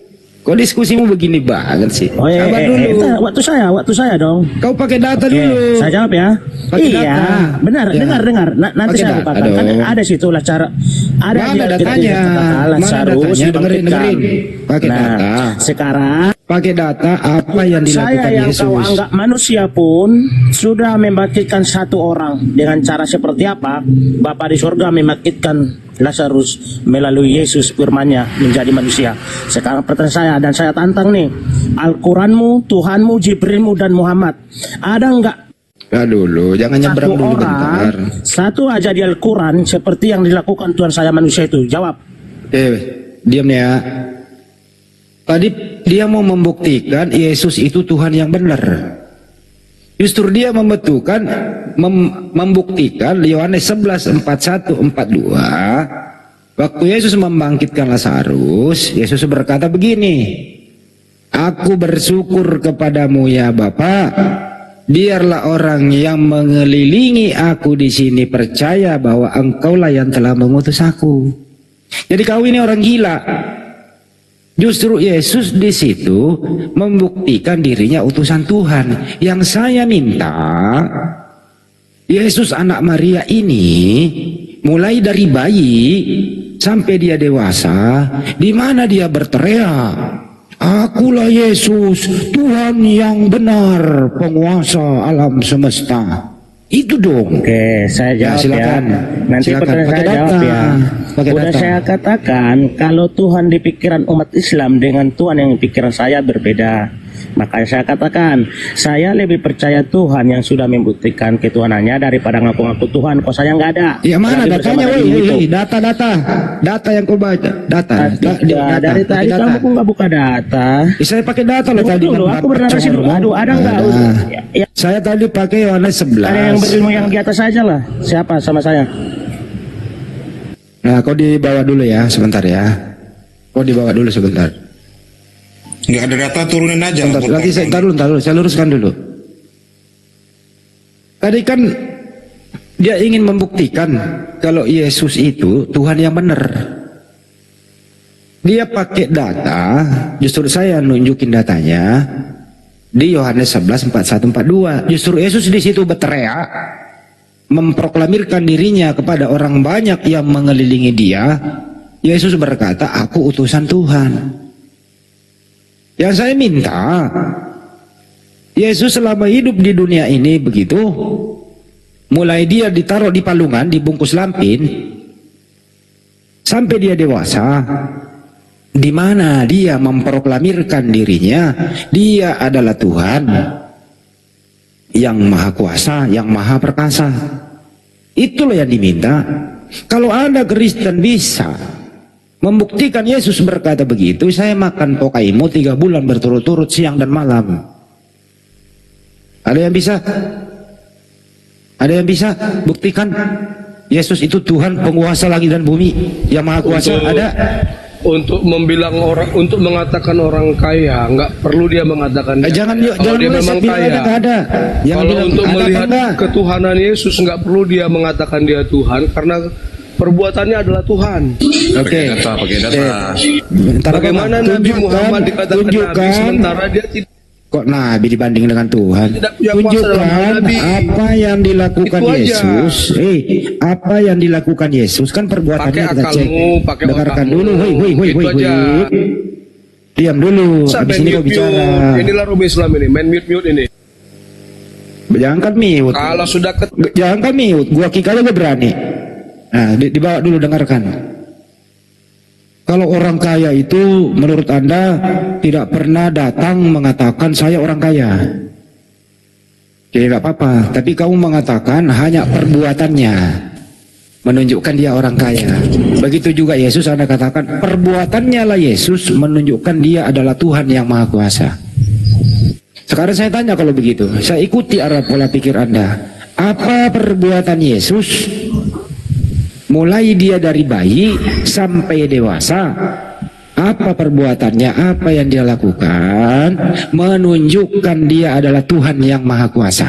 Kok diskusimu begini banget sih? Sabar dulu. Waktu saya dong. Kau pakai data dulu. Saya jawab ya. Pakai iya, data. Benar. Ya. Dengar. Nanti Pakai saya data bukakan. Kan ada situ lah cara. Ada mana datanya? Mana datanya? Dengerin. Pakai data. Sekarang pakai data apa yang dilakukan saya yang Yesus? kau anggap manusia pun sudah membangkitkan satu orang. Dengan cara seperti apa? Bapa di surga membangkitkan Lazarus melalui Yesus firman-Nya menjadi manusia. Sekarang pertanyaan saya dan saya tantang nih, Al-Quranmu, Tuhanmu, Jibrilmu dan Muhammad, ada enggak dulu, jangan nyebrang dulu bentar. Satu aja di Al-Quran seperti yang dilakukan Tuhan saya manusia itu? Jawab. Diam ya. Tadi dia mau membuktikan Yesus itu Tuhan yang benar. Justru dia membuktikan Yohanes 11:41-42. Waktu Yesus membangkitkan Lazarus, Yesus berkata begini, "Aku bersyukur kepadamu ya Bapa, biarlah orang yang mengelilingi aku di sini percaya bahwa Engkaulah yang telah mengutus aku." Jadi kau ini orang gila. Justru Yesus di situ membuktikan dirinya utusan Tuhan. Yang saya minta, Yesus anak Maria ini mulai dari bayi sampai dia dewasa, di mana dia berteriak, "Akulah Yesus, Tuhan yang benar, penguasa alam semesta." Itu dong. Oke, saya jawab silakan. Nanti pertanyaan saya jawab ya. Udah saya katakan kalau Tuhan di pikiran umat Islam dengan Tuhan yang di pikiran saya berbeda. Makanya saya katakan saya lebih percaya Tuhan yang sudah membuktikan ketuhanannya daripada ngaku-ngaku Tuhan. Kok saya nggak ada? Ya mana datanya? Data yang kau baca. Data. Dari tadi kamu kok nggak buka data? Saya pakai data loh tadi. Aku bernarasi dulu. Aduh, ada nggak? Saya tadi pakai Yohanes 11. Ada yang berilmu yang di atas saja lah. Siapa sama saya? Nah, kau dibawa dulu ya, sebentar ya. Kau dibawa dulu sebentar. Nggak ada data, turunin aja. Nanti saya taruh, saya luruskan dulu. Tadi kan dia ingin membuktikan kalau Yesus itu Tuhan yang benar. Dia pakai data, justru saya nunjukin datanya di Yohanes 11:41-42. Justru Yesus di situ berteriak, memproklamirkan dirinya kepada orang banyak yang mengelilingi dia. Yesus berkata, "Aku utusan Tuhan." Yang saya minta, Yesus selama hidup di dunia ini begitu, mulai dia ditaruh di palungan, dibungkus lampin, sampai dia dewasa, di mana dia memproklamirkan dirinya, dia adalah Tuhan yang maha kuasa, yang maha perkasa. Itulah yang diminta. Kalau ada Kristen bisa membuktikan Yesus berkata begitu, saya makan pokaimu 3 bulan berturut-turut siang dan malam. Ada yang bisa? Ada yang bisa buktikan Yesus itu Tuhan penguasa langit dan bumi yang maha kuasa? Ada? Untuk membilang orang, untuk mengatakan orang kaya, nggak perlu dia mengatakan jangan kalau dia memang kaya. Ada. Kalau untuk melihat ketuhanan Yesus nggak perlu dia mengatakan dia Tuhan, karena perbuatannya adalah Tuhan. Oke. Pakai data. Bagaimana Nabi Muhammad dikatakan Nabi sementara dia tidak? Kok Nabi dibanding dengan Tuhan? Tunjukkan apa yang dilakukan Yesus. Apa yang dilakukan Yesus kan perbuatannya kita cek. Dengarkan dulu. Hei. Diam dulu. Habis ini kau bicara. Inilah Robi Islam ini. Main mute ini. Jangan kan mute. Kalau sudah jangan kan mute. Gua kick aja gua berani. Nah, dibawa dulu, dengarkan. Kalau orang kaya itu menurut Anda tidak pernah datang mengatakan saya orang kaya. Jadi tidak apa-apa. Tapi kamu mengatakan hanya perbuatannya menunjukkan dia orang kaya. Begitu juga Yesus, Anda katakan perbuatannya lah Yesus menunjukkan dia adalah Tuhan yang maha kuasa. Sekarang saya tanya kalau begitu. Saya ikuti arah pola pikir Anda. Apa perbuatan Yesus mulai dia dari bayi sampai dewasa, Apa perbuatannya, apa yang dia lakukan, menunjukkan dia adalah Tuhan yang Maha Kuasa.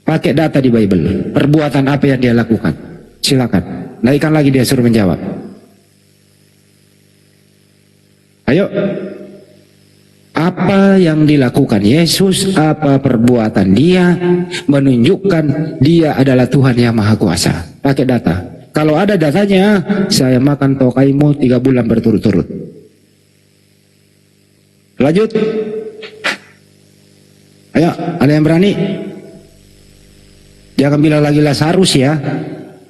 Pakai data di Bible, perbuatan apa yang dia lakukan. Silakan, naikkan lagi, dia suruh menjawab. Ayo, apa yang dilakukan Yesus, apa perbuatan dia, menunjukkan dia adalah Tuhan yang Maha Kuasa. Pakai data. Kalau ada datanya, saya makan tokaimu 3 bulan berturut-turut. Lanjut. Ayo, ada yang berani? Jangan bilang lagi Lazarus ya.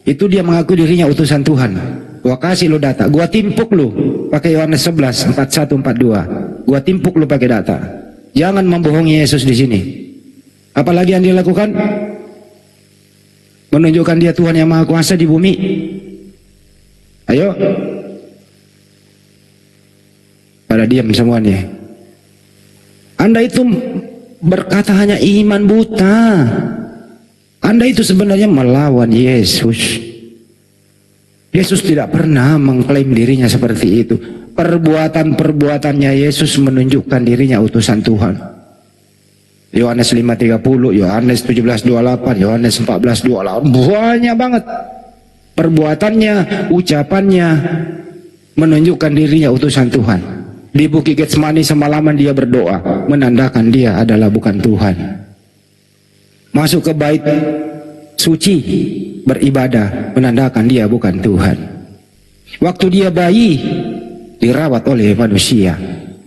Itu dia mengaku dirinya utusan Tuhan. Gua kasih lo data, gua timpuk lo pakai Yohanes 11 41 42. Gua timpuk lo pakai data. Jangan membohongi Yesus di sini. Apalagi yang dia lakukan? Menunjukkan dia Tuhan yang Maha Kuasa di bumi. Ayo. Pada diam semuanya. Anda itu berkata hanya iman buta. Anda itu sebenarnya melawan Yesus. Yesus tidak pernah mengklaim dirinya seperti itu. Perbuatan-perbuatannya Yesus menunjukkan dirinya utusan Tuhan. Yohanes 5:30, Yohanes 17:28, Yohanes 14:28, banyak banget. Perbuatannya, ucapannya menunjukkan dirinya utusan Tuhan. Di Bukit Getsemani semalaman dia berdoa, menandakan dia adalah bukan Tuhan. Masuk ke bait suci, beribadah, menandakan dia bukan Tuhan. Waktu dia bayi, dirawat oleh manusia,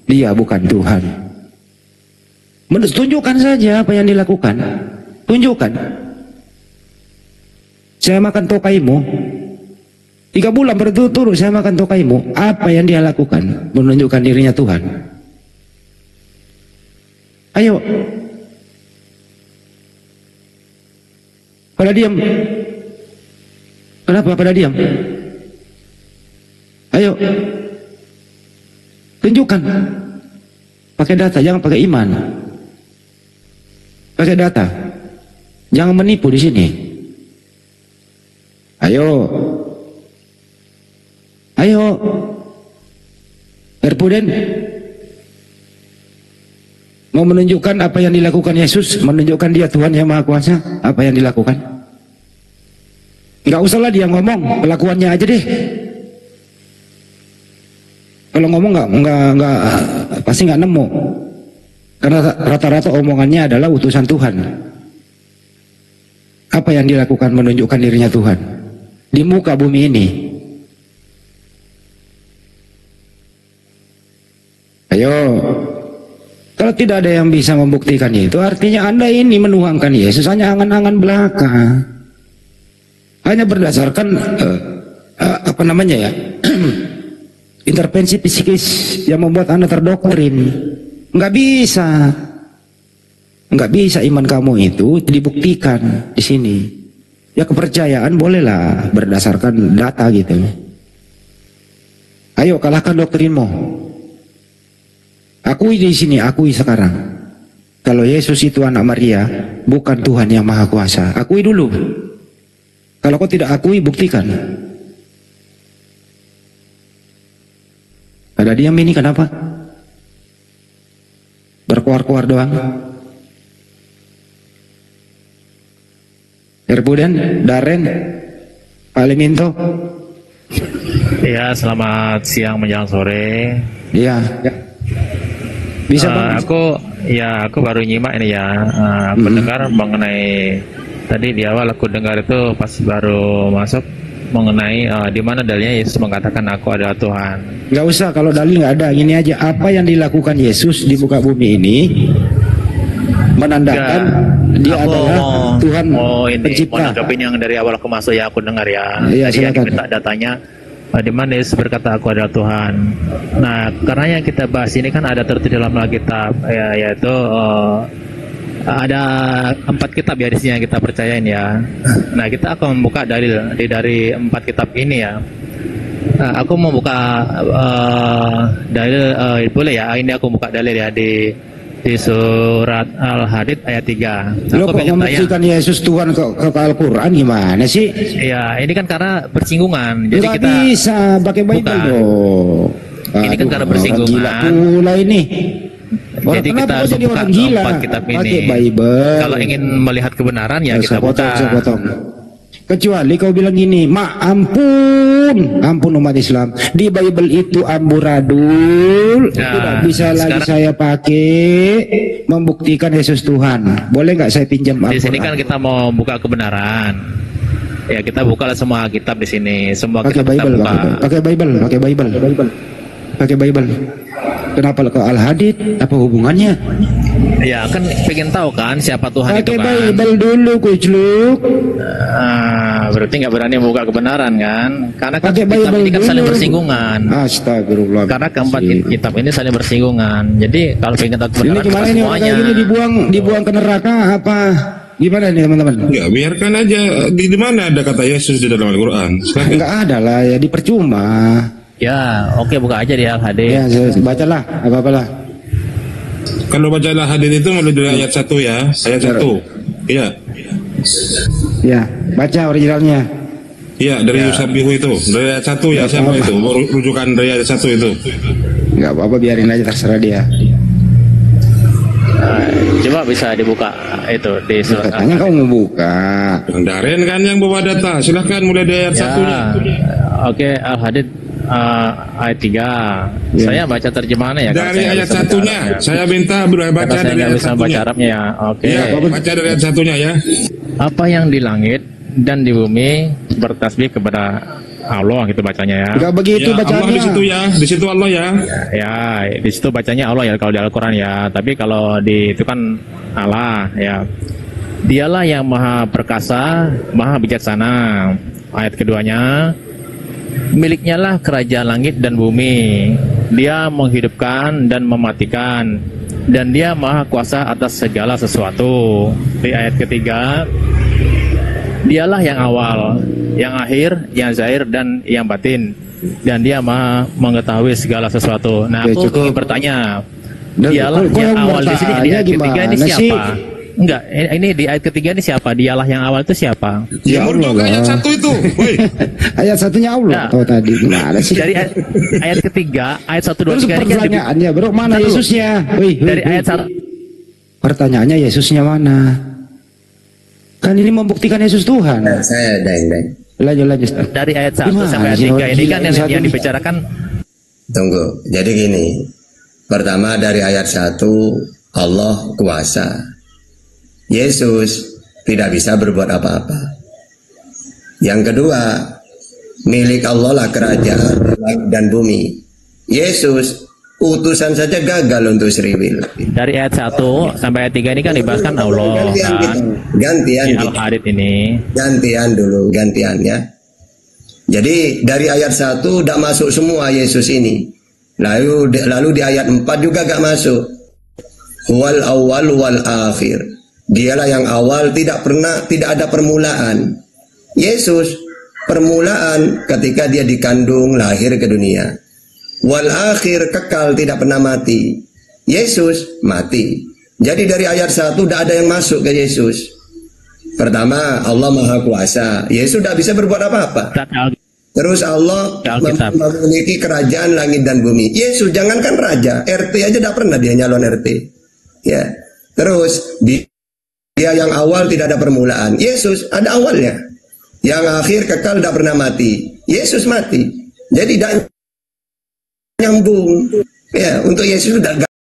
dia bukan Tuhan. Tunjukkan saja apa yang dilakukan. Tunjukkan. Saya makan tokaimu 3 bulan berturut-turut, saya makan tokaimu. Apa yang dia lakukan? Menunjukkan dirinya Tuhan. Ayo. Pada diam. Kenapa pada diam? Ayo. Tunjukkan. Pakai data, jangan pakai iman. Pakai data. Jangan menipu di sini. Ayo. Ayo. Erpuden. Mau menunjukkan apa yang dilakukan Yesus, menunjukkan dia Tuhan yang Maha Kuasa, apa yang dilakukan? Enggak usahlah dia ngomong, kelakuannya aja deh. Kalau ngomong enggak pasti enggak nemu. Karena rata-rata omongannya adalah utusan Tuhan. Apa yang dilakukan menunjukkan dirinya Tuhan di muka bumi ini? Ayo. Kalau tidak ada yang bisa membuktikan itu, artinya Anda ini menuhankan Yesus hanya angan-angan belaka. Hanya berdasarkan apa namanya ya? Intervensi psikis yang membuat Anda terdoktrin. Enggak bisa. Enggak bisa iman kamu itu dibuktikan di sini. Ya kepercayaan bolehlah berdasarkan data gitu. Ayo kalahkan doktrinmu. Akui di sini, akui sekarang. Kalau Yesus itu anak Maria, bukan Tuhan yang Maha Kuasa. Akui dulu. Kalau kau tidak akui, buktikan. Ada diam ini kenapa? Berkuar-kuar doang. Erbudan, Daren, Pak Leminto. Ya, selamat siang menjelang sore. Iya. Ya. Bisa Bang? Aku baru nyimak ini ya. Aku dengar mengenai tadi di awal aku dengar itu pas baru masuk mengenai di mana dalilnya Yesus mengatakan aku adalah Tuhan. Nggak usah kalau dalil nggak ada. Gini aja, apa yang dilakukan Yesus di muka bumi ini menandakan dia adalah Tuhan pencipta. Mau nanggapin yang dari awal aku masuk ya aku dengar ya. Iya, tadi yang silakan. minta datanya. Di mana Yesus berkata aku adalah Tuhan. Nah, karena yang kita bahas ini kan ada tertulis dalam Alkitab, yaitu ada 4 kitab ya di sini yang kita percayain ya. Nah, kita akan membuka dalil dari 4 kitab ini ya. Aku mau buka dalil, boleh ya? Ini aku buka dalil ya di surat Al-Hadid ayat 3. Lo kok memasukkan Yesus Tuhan ke Al-Quran gimana sih? Ya, ini kan karena bersinggungan. Jadi nggak kita bisa pakai Bible dong. Ini kan karena Orang gila bersinggungan. pula ini. Jadi kita harus jadi buka orang gila. 4 kitab Pakai ini. Bible. Kalau ingin melihat kebenaran ya kita saya buka. potong. Kecuali kau bilang gini, ampun umat Islam, di Bible itu amburadul, tidak bisa lagi saya pakai membuktikan Yesus Tuhan. Boleh nggak saya pinjam Di sini Al-Quran? kan kita mau buka kebenaran. Ya kita buka semua kitab di sini. Semua Pakai kitab kita Bible, buka. pakai Bible. Kenapa ke Al-Hadid? Apa hubungannya? Ya kan pengen tahu kan siapa Tuhan itu Pakai kan. Bible dulu, kucluk. Berarti nggak berani buka kebenaran kan? Karena kan Pakai kitab Bible ini kan saling dulu. bersinggungan. Astagfirullah. Karena keempat kitab ini saling bersinggungan. Jadi kalau pengen tahu Ini kebenaran gimana buka ini orang semuanya. kayak gini dibuang ke neraka apa? Gimana nih teman-teman? Ya biarkan aja. Di mana ada kata Yesus di dalam Al-Quran? Enggak ada lah ya, dipercuma. Ya, oke buka aja di Al-Hadid. Ya, bacalah apa-apalah. Kalau bacalah hadis itu mulai dari ayat 1 ya. Ayat 1. Iya. Ya, baca originalnya. Iya, dari Yusabihu itu. Dari ayat 1 ya, siapa itu? Rujukan dari ayat 1 itu. Enggak apa-apa, biarin aja, terserah dia. Coba bisa dibuka itu di surat Katanya kau mau buka. Daren kan yang bawa data. Silahkan mulai dari ayat 1-nya. Oke, Al-Hadid ayat 3. Ya. Saya baca terjemahannya ya. Dari ayat 1-nya. Saya minta baca Karena saya dari nggak ayat bisa 1-nya. baca Arabnya ya. Oke. Iya, baca dari ayat 1-nya ya. Apa yang di langit dan di bumi bertasbih kepada Allah gitu bacanya ya. Enggak begitu Ya, bacanya. Allah di situ ya. Di situ Allah ya. Ya, di situ bacanya Allah ya kalau di Al-Qur'an ya. Tapi kalau di itu kan Allah ya. Dialah yang maha perkasa, maha bijaksana. Ayat keduanya, miliknya lah kerajaan langit dan bumi. Dia menghidupkan dan mematikan, dan dia maha kuasa atas segala sesuatu. Di ayat ketiga, dialah yang awal, yang akhir, yang zahir dan yang batin, dan dia maha mengetahui segala sesuatu. Nah, Ya, aku cukup. ingin bertanya, Dan dialah kok yang yang awal di sini di ayat bertanya ketiga ini gimana siapa? sih? Enggak, ini di ayat ketiga ini siapa? Dialah yang awal itu siapa? Ya Allah. Ayat 1 itu. Woi. Ayat satunya Allah. Nah. Oh tadi gimana sih? Dari ayat ketiga, ayat 1, 2, Terus 3 ini kan pertanyaannya, bro, mana Bentar dulu. Yesusnya? dari ayat 1. Pertanyaannya Yesusnya mana? Kan ini membuktikan Yesus Tuhan. Saya deng. Lanjut. Ustaz. Dari ayat 1 Gimana sampai ayat sih, 3 orang ini gila kan yang satu yang ini? dibicarakan. Tunggu. Jadi gini. Pertama dari ayat 1, Allah kuasa. Yesus tidak bisa berbuat apa-apa. Yang kedua, milik Allah lah kerajaan langit dan bumi. Yesus utusan saja gagal untuk seribil. Dari ayat 1 sampai ayat 3 ini kan dibahaskan Allah kan. Gantian Di Al-Hadid ini. gantian dulu, gantiannya. Jadi dari ayat 1 tidak masuk semua Yesus ini. Lalu di ayat 4 juga gak masuk. Huwal awal wal akhir. Dialah yang awal, tidak ada permulaan. Yesus permulaan ketika dia dikandung lahir ke dunia. Wal akhir kekal, tidak pernah mati. Yesus mati. Jadi dari ayat 1 tidak ada yang masuk ke Yesus. Pertama, Allah Maha Kuasa. Yesus tidak bisa berbuat apa-apa. Terus Allah memiliki kerajaan langit dan bumi. Yesus jangankan raja, RT aja tidak pernah dia nyalon RT. Ya. Terus dia yang awal tidak ada permulaan. Yesus ada awalnya. Yang akhir kekal tidak pernah mati. Yesus mati. Jadi tidak nyambung. Ya, untuk Yesus sudah